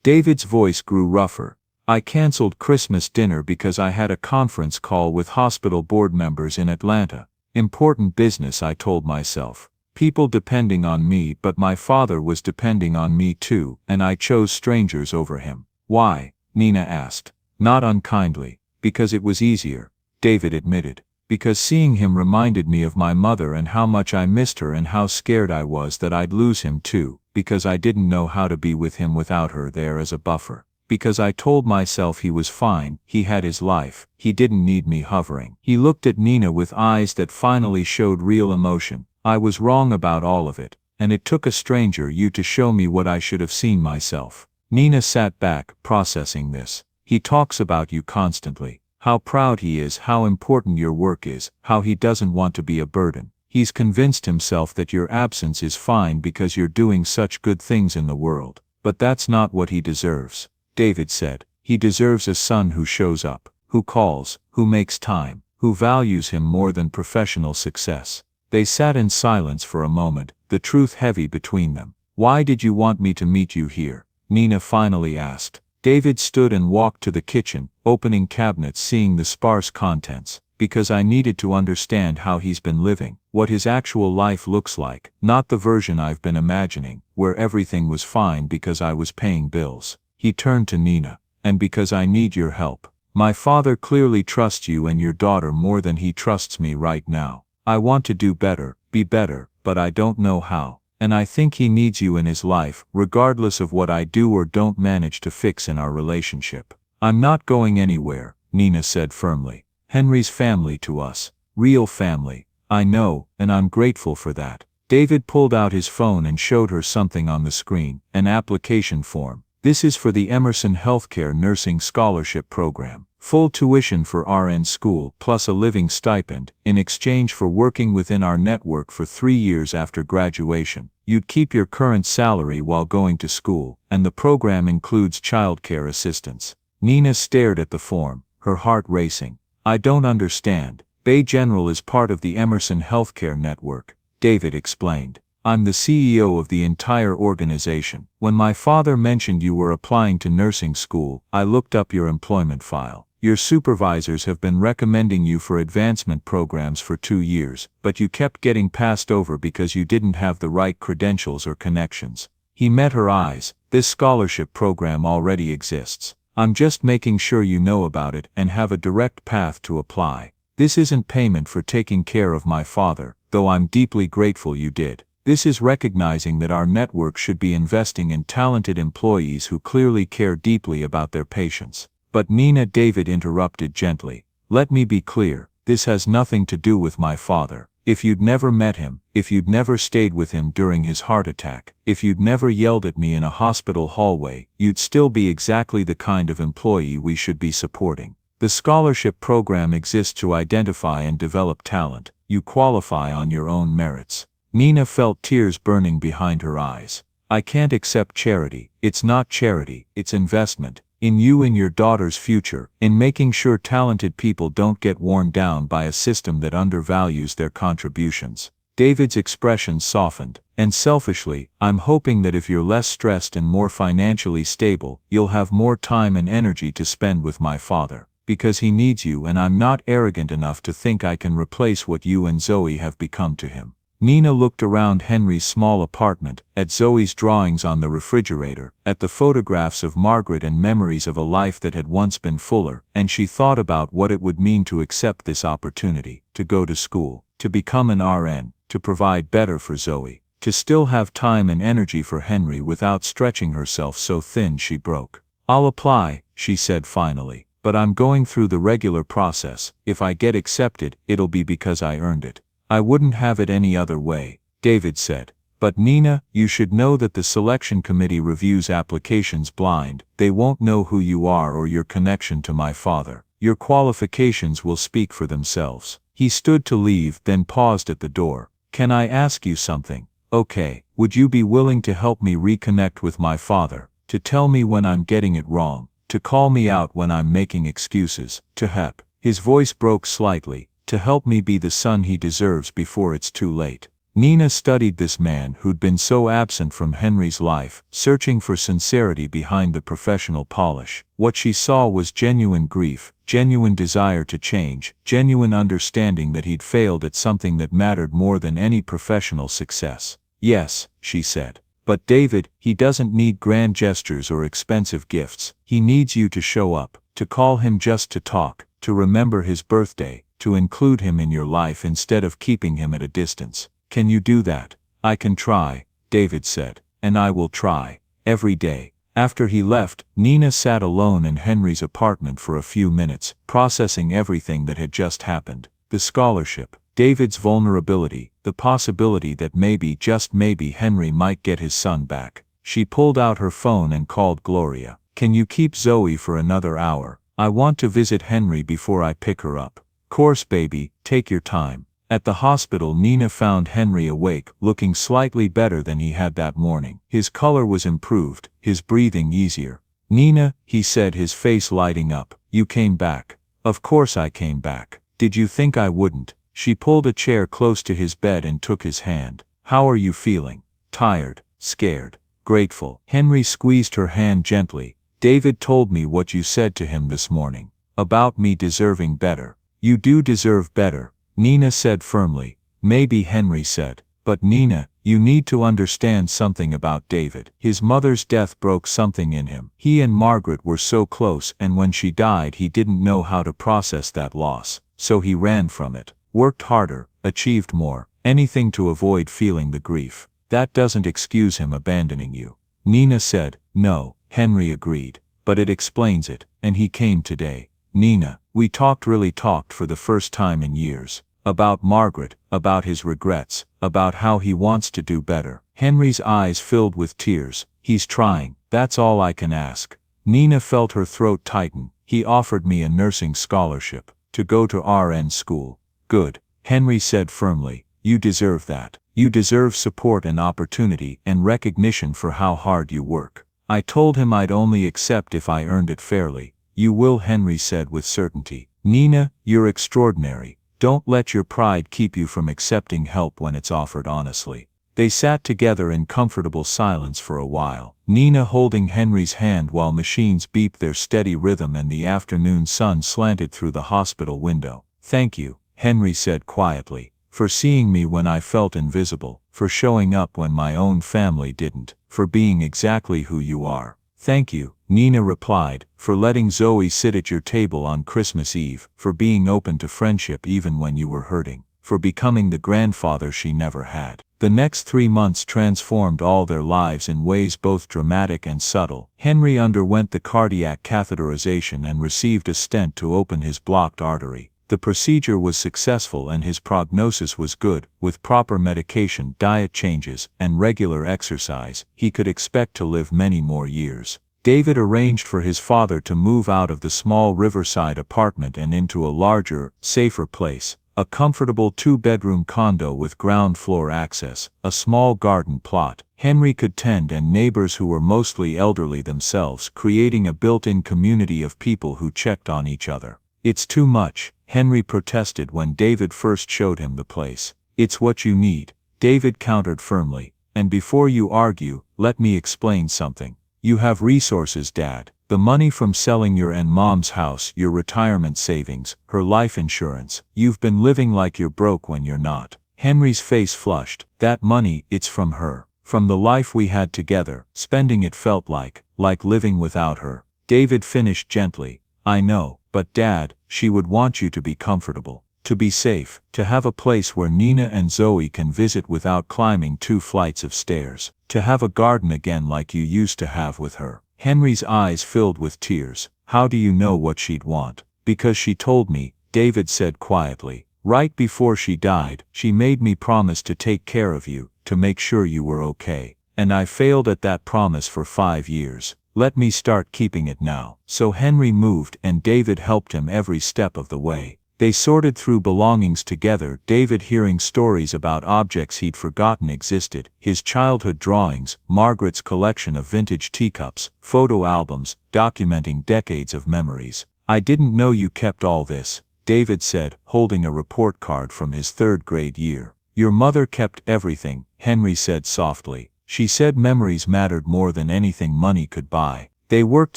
[SPEAKER 1] David's voice grew rougher. I canceled Christmas dinner because I had a conference call with hospital board members in Atlanta. Important business, I told myself. People depending on me, but my father was depending on me too, and I chose strangers over him. Why? Nina asked. Not unkindly. Because it was easier, David admitted. Because seeing him reminded me of my mother and how much I missed her and how scared I was that I'd lose him too. Because I didn't know how to be with him without her there as a buffer. Because I told myself he was fine, he had his life, he didn't need me hovering. He looked at Nina with eyes that finally showed real emotion. I was wrong about all of it, and it took a stranger you to show me what I should have seen myself. Nina sat back, processing this. He talks about you constantly. How proud he is, how important your work is, how he doesn't want to be a burden. He's convinced himself that your absence is fine because you're doing such good things in the world. But that's not what he deserves, David said. He deserves a son who shows up, who calls, who makes time, who values him more than professional success. They sat in silence for a moment, the truth heavy between them. Why did you want me to meet you here? Nina finally asked. David stood and walked to the kitchen, opening cabinets, seeing the sparse contents. Because I needed to understand how he's been living, what his actual life looks like, not the version I've been imagining, where everything was fine because I was paying bills. He turned to Nina. And because I need your help. My father clearly trusts you and your daughter more than he trusts me right now. I want to do better, be better, but I don't know how. And I think he needs you in his life, regardless of what I do or don't manage to fix in our relationship. I'm not going anywhere, Nina said firmly. Henry's family to us. Real family. I know, and I'm grateful for that. David pulled out his phone and showed her something on the screen, an application form. This is for the Emerson Healthcare Nursing Scholarship Program. Full tuition for RN school plus a living stipend, in exchange for working within our network for 3 years after graduation. You'd keep your current salary while going to school, and the program includes childcare assistance. Nina stared at the form, her heart racing. I don't understand. Bay General is part of the Emerson Healthcare Network. David explained. I'm the CEO of the entire organization. When my father mentioned you were applying to nursing school, I looked up your employment file. Your supervisors have been recommending you for advancement programs for 2 years, but you kept getting passed over because you didn't have the right credentials or connections. He met her eyes. This scholarship program already exists. I'm just making sure you know about it and have a direct path to apply. This isn't payment for taking care of my father, though I'm deeply grateful you did. This is recognizing that our network should be investing in talented employees who clearly care deeply about their patients. But Nina, David interrupted gently. Let me be clear, this has nothing to do with my father. If you'd never met him, if you'd never stayed with him during his heart attack, if you'd never yelled at me in a hospital hallway, you'd still be exactly the kind of employee we should be supporting. The scholarship program exists to identify and develop talent. You qualify on your own merits. Nina felt tears burning behind her eyes. I can't accept charity. It's not charity, it's investment. In you and your daughter's future, in making sure talented people don't get worn down by a system that undervalues their contributions. David's expression softened, and selfishly, I'm hoping that if you're less stressed and more financially stable, you'll have more time and energy to spend with my father. Because he needs you, and I'm not arrogant enough to think I can replace what you and Zoe have become to him. Nina looked around Henry's small apartment, at Zoe's drawings on the refrigerator, at the photographs of Margaret and memories of a life that had once been fuller, and she thought about what it would mean to accept this opportunity, to go to school, to become an RN, to provide better for Zoe, to still have time and energy for Henry without stretching herself so thin she broke. I'll apply, she said finally, but I'm going through the regular process. If I get accepted, it'll be because I earned it. I wouldn't have it any other way, David said. But Nina, you should know that the selection committee reviews applications blind. They won't know who you are or your connection to my father. Your qualifications will speak for themselves. He stood to leave, then paused at the door. Can I ask you something? Okay, would you be willing to help me reconnect with my father, to tell me when I'm getting it wrong, to call me out when I'm making excuses, to help? His voice broke slightly. To help me be the son he deserves before it's too late. Nina studied this man who'd been so absent from Henry's life, searching for sincerity behind the professional polish. What she saw was genuine grief, genuine desire to change, genuine understanding that he'd failed at something that mattered more than any professional success. Yes, she said. But David, he doesn't need grand gestures or expensive gifts. He needs you to show up, to call him just to talk, to remember his birthday, to include him in your life instead of keeping him at a distance. Can you do that? I can try, David said, and I will try, every day. After he left, Nina sat alone in Henry's apartment for a few minutes, processing everything that had just happened. The scholarship, David's vulnerability, the possibility that maybe, just maybe, Henry might get his son back. She pulled out her phone and called Gloria. Can you keep Zoe for another hour? I want to visit Henry before I pick her up. Course baby, take your time. At the hospital, Nina found Henry awake, looking slightly better than he had that morning. His color was improved, his breathing easier. Nina, he said, his face lighting up, you came back. Of course I came back. Did you think I wouldn't? She pulled a chair close to his bed and took his hand. How are you feeling? Tired, scared, grateful. Henry squeezed her hand gently. David told me what you said to him this morning. About me deserving better. You do deserve better, Nina said firmly. Maybe, Henry said. But Nina, you need to understand something about David. His mother's death broke something in him. He and Margaret were so close, and when she died he didn't know how to process that loss. So he ran from it, worked harder, achieved more, anything to avoid feeling the grief. That doesn't excuse him abandoning you. Nina said. No, Henry agreed. But it explains it, and he came today. Nina, we really talked for the first time in years. About Margaret, about his regrets, about how he wants to do better. Henry's eyes filled with tears. He's trying, that's all I can ask. Nina felt her throat tighten. He offered me a nursing scholarship, to go to RN school. Good, Henry said firmly. You deserve that. You deserve support and opportunity and recognition for how hard you work. I told him I'd only accept if I earned it fairly. You will, Henry said with certainty. Nina, you're extraordinary. Don't let your pride keep you from accepting help when it's offered honestly. They sat together in comfortable silence for a while, Nina holding Henry's hand while machines beeped their steady rhythm and the afternoon sun slanted through the hospital window. "Thank you," Henry said quietly, "for seeing me when I felt invisible, for showing up when my own family didn't, for being exactly who you are." "Thank you," Nina replied, "for letting Zoe sit at your table on Christmas Eve, for being open to friendship even when you were hurting, for becoming the grandfather she never had." The next 3 months transformed all their lives in ways both dramatic and subtle. Henry underwent the cardiac catheterization and received a stent to open his blocked artery. The procedure was successful and his prognosis was good. With proper medication, diet changes, and regular exercise, he could expect to live many more years. David arranged for his father to move out of the small riverside apartment and into a larger, safer place. A comfortable 2-bedroom condo with ground floor access, a small garden plot Henry could tend, and neighbors who were mostly elderly themselves, creating a built-in community of people who checked on each other. "It's too much," Henry protested when David first showed him the place. "It's what you need," David countered firmly. "And before you argue, let me explain something. You have resources, Dad. The money from selling your and Mom's house, your retirement savings, her life insurance. You've been living like you're broke when you're not." Henry's face flushed. "That money, it's from her. From the life we had together. Spending it felt like living without her." David finished gently. "I know, but Dad, she would want you to be comfortable, to be safe, to have a place where Nina and Zoe can visit without climbing 2 flights of stairs, to have a garden again like you used to have with her." Henry's eyes filled with tears. "How do you know what she'd want?" "Because she told me," David said quietly. "Right before she died, she made me promise to take care of you, to make sure you were okay. And I failed at that promise for 5 years. Let me start keeping it now." So Henry moved, and David helped him every step of the way. They sorted through belongings together, David hearing stories about objects he'd forgotten existed, his childhood drawings, Margaret's collection of vintage teacups, photo albums, documenting decades of memories. "I didn't know you kept all this," David said, holding a report card from his 3rd grade year. "Your mother kept everything," Henry said softly. "She said memories mattered more than anything money could buy." They worked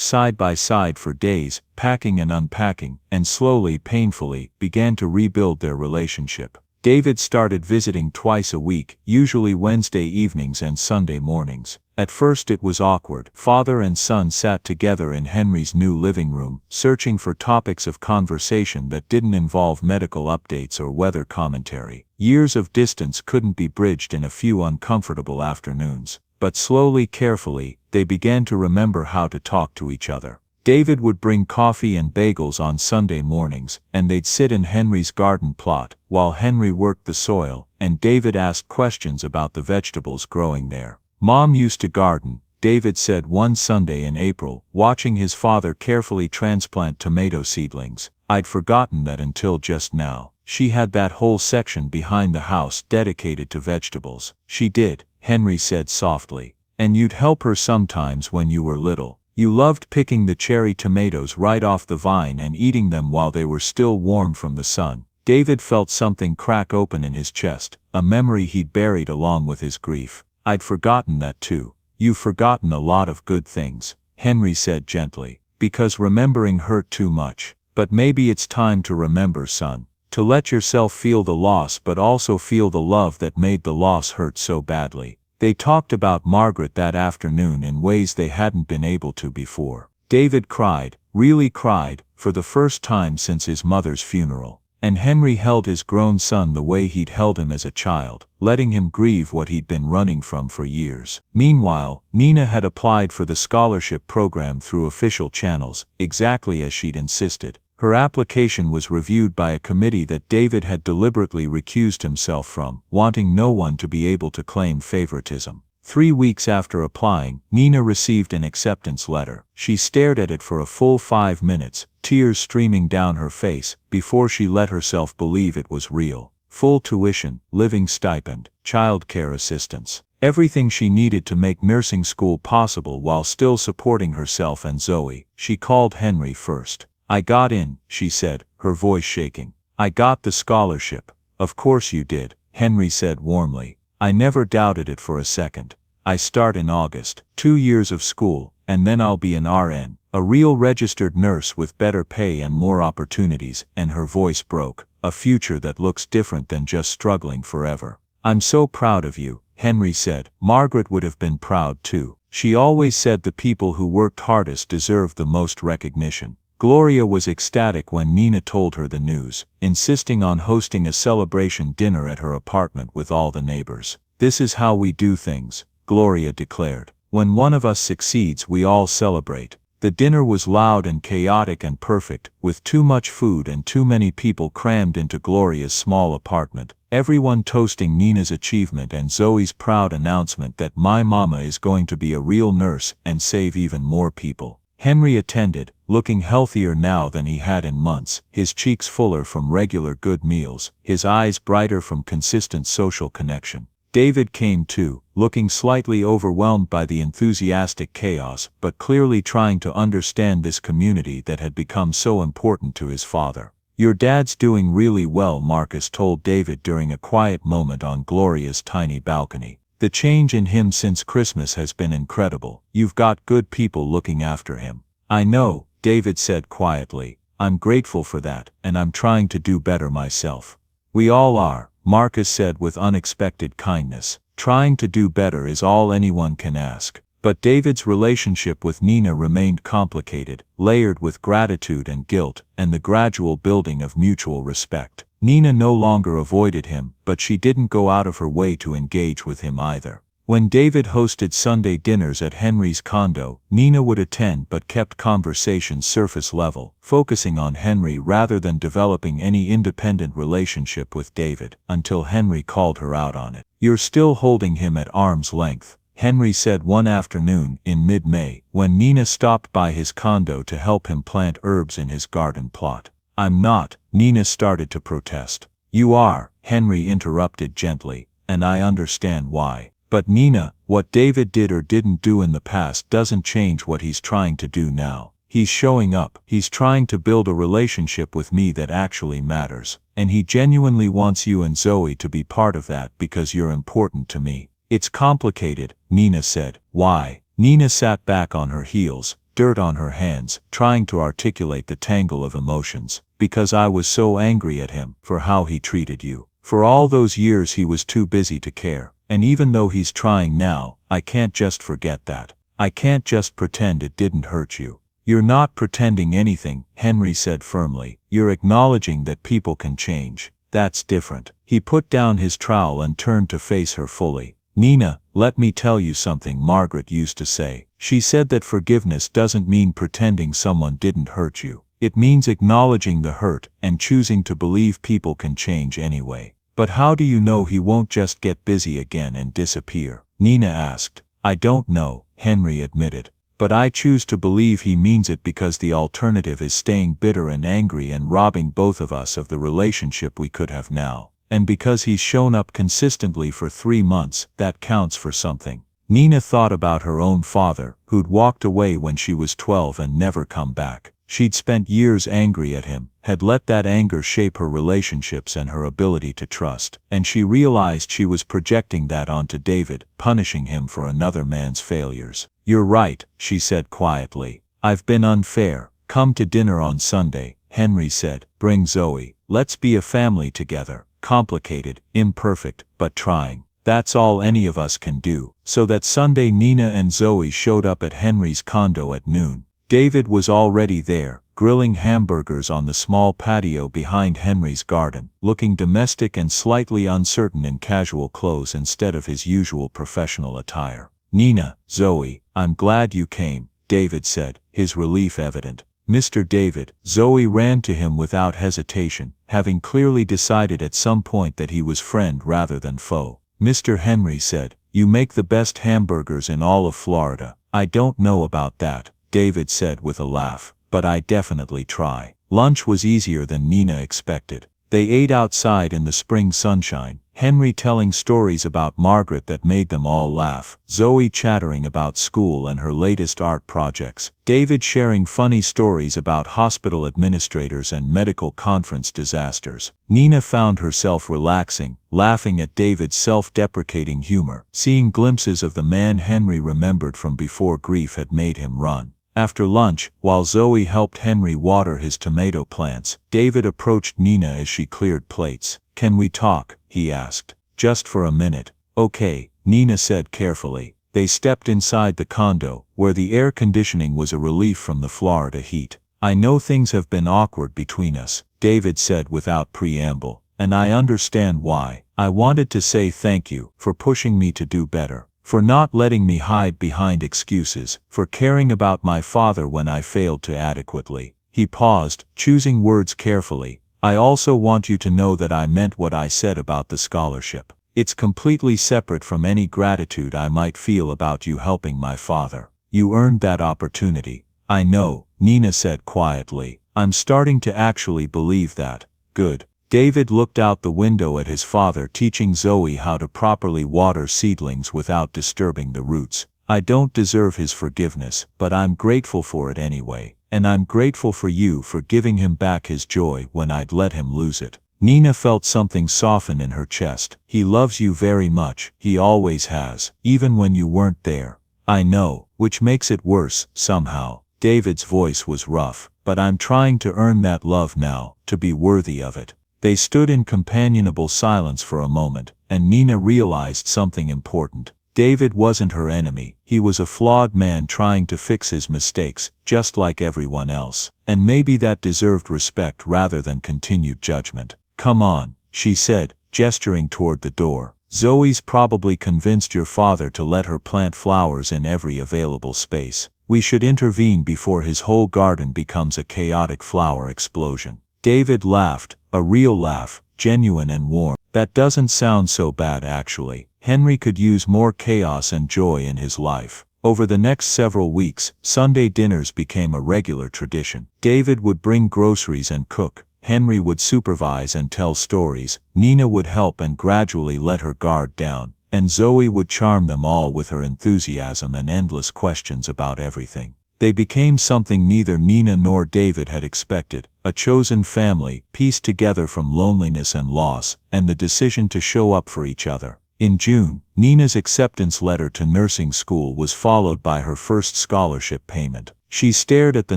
[SPEAKER 1] side by side for days, packing and unpacking, and slowly, painfully, began to rebuild their relationship. David started visiting twice a week, usually Wednesday evenings and Sunday mornings. At first it was awkward. Father and son sat together in Henry's new living room, searching for topics of conversation that didn't involve medical updates or weather commentary. Years of distance couldn't be bridged in a few uncomfortable afternoons. But slowly, carefully, they began to remember how to talk to each other. David would bring coffee and bagels on Sunday mornings, and they'd sit in Henry's garden plot, while Henry worked the soil, and David asked questions about the vegetables growing there. "Mom used to garden," David said one Sunday in April, watching his father carefully transplant tomato seedlings. "I'd forgotten that until just now. She had that whole section behind the house dedicated to vegetables." "She did," Henry said softly. "And you'd help her sometimes when you were little. You loved picking the cherry tomatoes right off the vine and eating them while they were still warm from the sun." David felt something crack open in his chest, a memory he'd buried along with his grief. "I'd forgotten that too." "You've forgotten a lot of good things," Henry said gently, "because remembering hurt too much. But maybe it's time to remember, son. To let yourself feel the loss but also feel the love that made the loss hurt so badly." They talked about Margaret that afternoon in ways they hadn't been able to before. David cried, really cried, for the first time since his mother's funeral. And Henry held his grown son the way he'd held him as a child, letting him grieve what he'd been running from for years. Meanwhile, Nina had applied for the scholarship program through official channels, exactly as she'd insisted. Her application was reviewed by a committee that David had deliberately recused himself from, wanting no one to be able to claim favoritism. 3 weeks after applying, Nina received an acceptance letter. She stared at it for a full 5 minutes, tears streaming down her face, before she let herself believe it was real. Full tuition, living stipend, childcare assistance. Everything she needed to make nursing school possible while still supporting herself and Zoe. She called Henry first. "I got in," she said, her voice shaking. I got the scholarship. Of course you did, Henry said warmly. I never doubted it for a second. I start in August, 2 years of school, and then I'll be an RN, a real registered nurse with better pay and more opportunities, and her voice broke, a future that looks different than just struggling forever. I'm so proud of you, Henry said. Margaret would have been proud too. She always said the people who worked hardest deserved the most recognition. Gloria was ecstatic when Nina told her the news, insisting on hosting a celebration dinner at her apartment with all the neighbors. This is how we do things, Gloria declared. When one of us succeeds, we all celebrate. The dinner was loud and chaotic and perfect, with too much food and too many people crammed into Gloria's small apartment, everyone toasting Nina's achievement and Zoe's proud announcement that my mama is going to be a real nurse and save even more people. Henry attended, looking healthier now than he had in months, his cheeks fuller from regular good meals, his eyes brighter from consistent social connection. David came too, looking slightly overwhelmed by the enthusiastic chaos, but clearly trying to understand this community that had become so important to his father. Your dad's doing really well, Marcus told David during a quiet moment on Gloria's tiny balcony. The change in him since Christmas has been incredible. You've got good people looking after him. I know, David said quietly. I'm grateful for that, and I'm trying to do better myself. We all are, Marcus said with unexpected kindness. Trying to do better is all anyone can ask. But David's relationship with Nina remained complicated, layered with gratitude and guilt, and the gradual building of mutual respect. Nina no longer avoided him, but she didn't go out of her way to engage with him either. When David hosted Sunday dinners at Henry's condo, Nina would attend but kept conversation surface level, focusing on Henry rather than developing any independent relationship with David, until Henry called her out on it. You're still holding him at arm's length, Henry said one afternoon in mid-May, when Nina stopped by his condo to help him plant herbs in his garden plot. I'm not, Nina started to protest. You are, Henry interrupted gently, and I understand why. But Nina, what David did or didn't do in the past doesn't change what he's trying to do now. He's showing up, he's trying to build a relationship with me that actually matters, and he genuinely wants you and Zoe to be part of that because you're important to me. It's complicated, Nina said. Why? Nina sat back on her heels, dirt on her hands, trying to articulate the tangle of emotions. Because I was so angry at him for how he treated you. For all those years he was too busy to care. And even though he's trying now, I can't just forget that. I can't just pretend it didn't hurt you. You're not pretending anything, Henry said firmly. You're acknowledging that people can change. That's different. He put down his trowel and turned to face her fully. Nina, let me tell you something Margaret used to say. She said that forgiveness doesn't mean pretending someone didn't hurt you. It means acknowledging the hurt and choosing to believe people can change anyway. But how do you know he won't just get busy again and disappear? Nina asked. I don't know, Henry admitted. But I choose to believe he means it because the alternative is staying bitter and angry and robbing both of us of the relationship we could have now. And because he's shown up consistently for 3 months, that counts for something. Nina thought about her own father, who'd walked away when she was 12 and never come back. She'd spent years angry at him, had let that anger shape her relationships and her ability to trust, and she realized she was projecting that onto David, punishing him for another man's failures. You're right, she said quietly. I've been unfair. Come to dinner on Sunday, Henry said. Bring Zoe. Let's be a family together. Complicated, imperfect, but trying. That's all any of us can do. So that Sunday Nina and Zoe showed up at Henry's condo at noon. David was already there, grilling hamburgers on the small patio behind Henry's garden, looking domestic and slightly uncertain in casual clothes instead of his usual professional attire. Nina, Zoe, I'm glad you came, David said, his relief evident. Mr. David, Zoe ran to him without hesitation, having clearly decided at some point that he was friend rather than foe. Mr. Henry said, you make the best hamburgers in all of Florida. I don't know about that, David said with a laugh, but I definitely try. Lunch was easier than Nina expected. They ate outside in the spring sunshine, Henry telling stories about Margaret that made them all laugh, Zoe chattering about school and her latest art projects, David sharing funny stories about hospital administrators and medical conference disasters. Nina found herself relaxing, laughing at David's self-deprecating humor, seeing glimpses of the man Henry remembered from before grief had made him run. After lunch, while Zoe helped Henry water his tomato plants, David approached Nina as she cleared plates. "Can we talk?" he asked. "Just for a minute." "Okay," Nina said carefully. They stepped inside the condo, where the air conditioning was a relief from the Florida heat. "I know things have been awkward between us," David said without preamble, "and I understand why. I wanted to say thank you for pushing me to do better, for not letting me hide behind excuses, for caring about my father when I failed to adequately." He paused, choosing words carefully. "I also want you to know that I meant what I said about the scholarship. It's completely separate from any gratitude I might feel about you helping my father. You earned that opportunity." "I know," Nina said quietly. "I'm starting to actually believe that." "Good." David looked out the window at his father teaching Zoe how to properly water seedlings without disturbing the roots. "I don't deserve his forgiveness, but I'm grateful for it anyway. And I'm grateful for you for giving him back his joy when I'd let him lose it." Nina felt something soften in her chest. "He loves you very much, he always has, even when you weren't there." "I know, which makes it worse, somehow." David's voice was rough. "But I'm trying to earn that love now, to be worthy of it." They stood in companionable silence for a moment, and Nina realized something important. David wasn't her enemy. He was a flawed man trying to fix his mistakes, just like everyone else. And maybe that deserved respect rather than continued judgment. "Come on," she said, gesturing toward the door. "Zoe's probably convinced your father to let her plant flowers in every available space. We should intervene before his whole garden becomes a chaotic flower explosion." David laughed, a real laugh, genuine and warm. "That doesn't sound so bad actually. Henry could use more chaos and joy in his life." Over the next several weeks, Sunday dinners became a regular tradition. David would bring groceries and cook, Henry would supervise and tell stories, Nina would help and gradually let her guard down, and Zoe would charm them all with her enthusiasm and endless questions about everything. They became something neither Nina nor David had expected, a chosen family, pieced together from loneliness and loss, and the decision to show up for each other. In June, Nina's acceptance letter to nursing school was followed by her first scholarship payment. She stared at the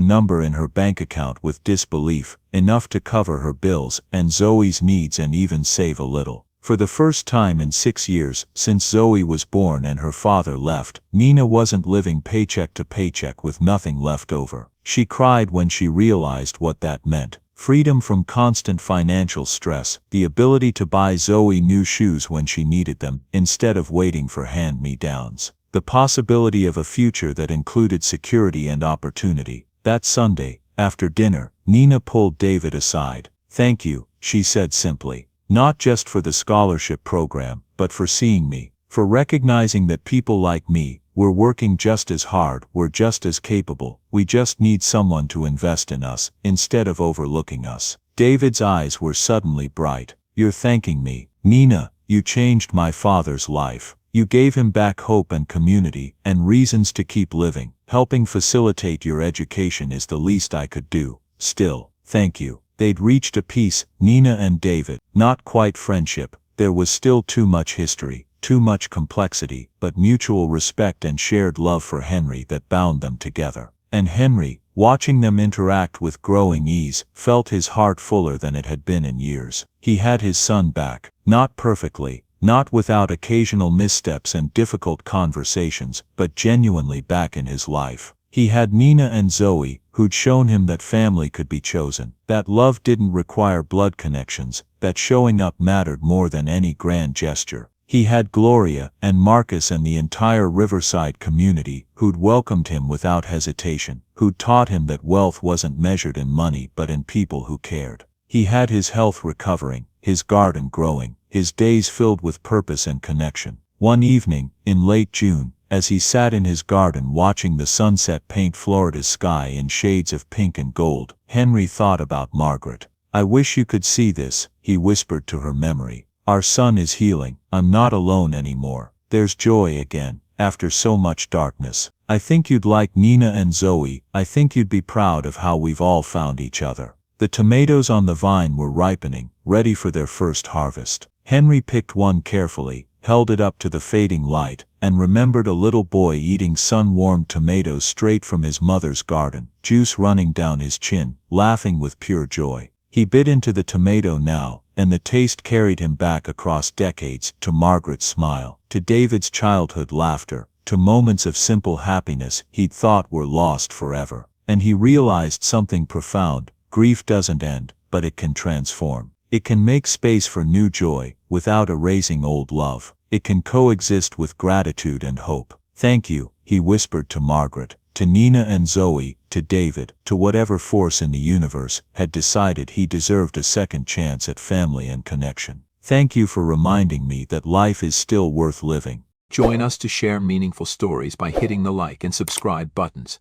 [SPEAKER 1] number in her bank account with disbelief, enough to cover her bills and Zoe's needs and even save a little. For the first time in 6 years, since Zoe was born and her father left, Nina wasn't living paycheck to paycheck with nothing left over. She cried when she realized what that meant. Freedom from constant financial stress, the ability to buy Zoe new shoes when she needed them, instead of waiting for hand-me-downs. The possibility of a future that included security and opportunity. That Sunday, after dinner, Nina pulled David aside. "Thank you," she said simply. "Not just for the scholarship program, but for seeing me, for recognizing that people like me, we're working just as hard, we're just as capable, we just need someone to invest in us, instead of overlooking us." David's eyes were suddenly bright. "You're thanking me. Nina, you changed my father's life. You gave him back hope and community, and reasons to keep living. Helping facilitate your education is the least I could do. Still, thank you." They'd reached a peace, Nina and David, not quite friendship. There was still too much history, too much complexity, but mutual respect and shared love for Henry that bound them together. And Henry, watching them interact with growing ease, felt his heart fuller than it had been in years. He had his son back, not perfectly, not without occasional missteps and difficult conversations, but genuinely back in his life. He had Nina and Zoe, who'd shown him that family could be chosen, that love didn't require blood connections, that showing up mattered more than any grand gesture. He had Gloria and Marcus and the entire Riverside community, who'd welcomed him without hesitation, who'd taught him that wealth wasn't measured in money but in people who cared. He had his health recovering, his garden growing, his days filled with purpose and connection. One evening, in late June, as he sat in his garden watching the sunset paint Florida's sky in shades of pink and gold, Henry thought about Margaret.
[SPEAKER 2] I wish you could see this, he whispered to her memory. Our son is healing. I'm not alone anymore. There's joy again, after so much darkness. I think you'd like Nina and Zoe. I think you'd be proud of how we've all found each other. The tomatoes on the vine were ripening, ready for their first harvest. Henry picked one carefully, held it up to the fading light, and remembered a little boy eating sun-warmed tomatoes straight from his mother's garden, juice running down his chin, laughing with pure joy. He bit into the tomato now, and the taste carried him back across decades, to Margaret's smile, to David's childhood laughter, to moments of simple happiness he'd thought were lost forever. And he realized something profound: grief doesn't end, but it can transform. It can make space for new joy, without erasing old love. It can coexist with gratitude and hope. Thank you, he whispered to Margaret, to Nina and Zoe, to David, to whatever force in the universe had decided he deserved a second chance at family and connection. Thank you for reminding me that life is still worth living.
[SPEAKER 1] Join us to share meaningful stories by hitting the like and subscribe buttons.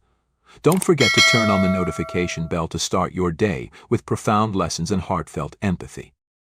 [SPEAKER 1] Don't forget to turn on the notification bell to start your day with profound lessons and heartfelt empathy.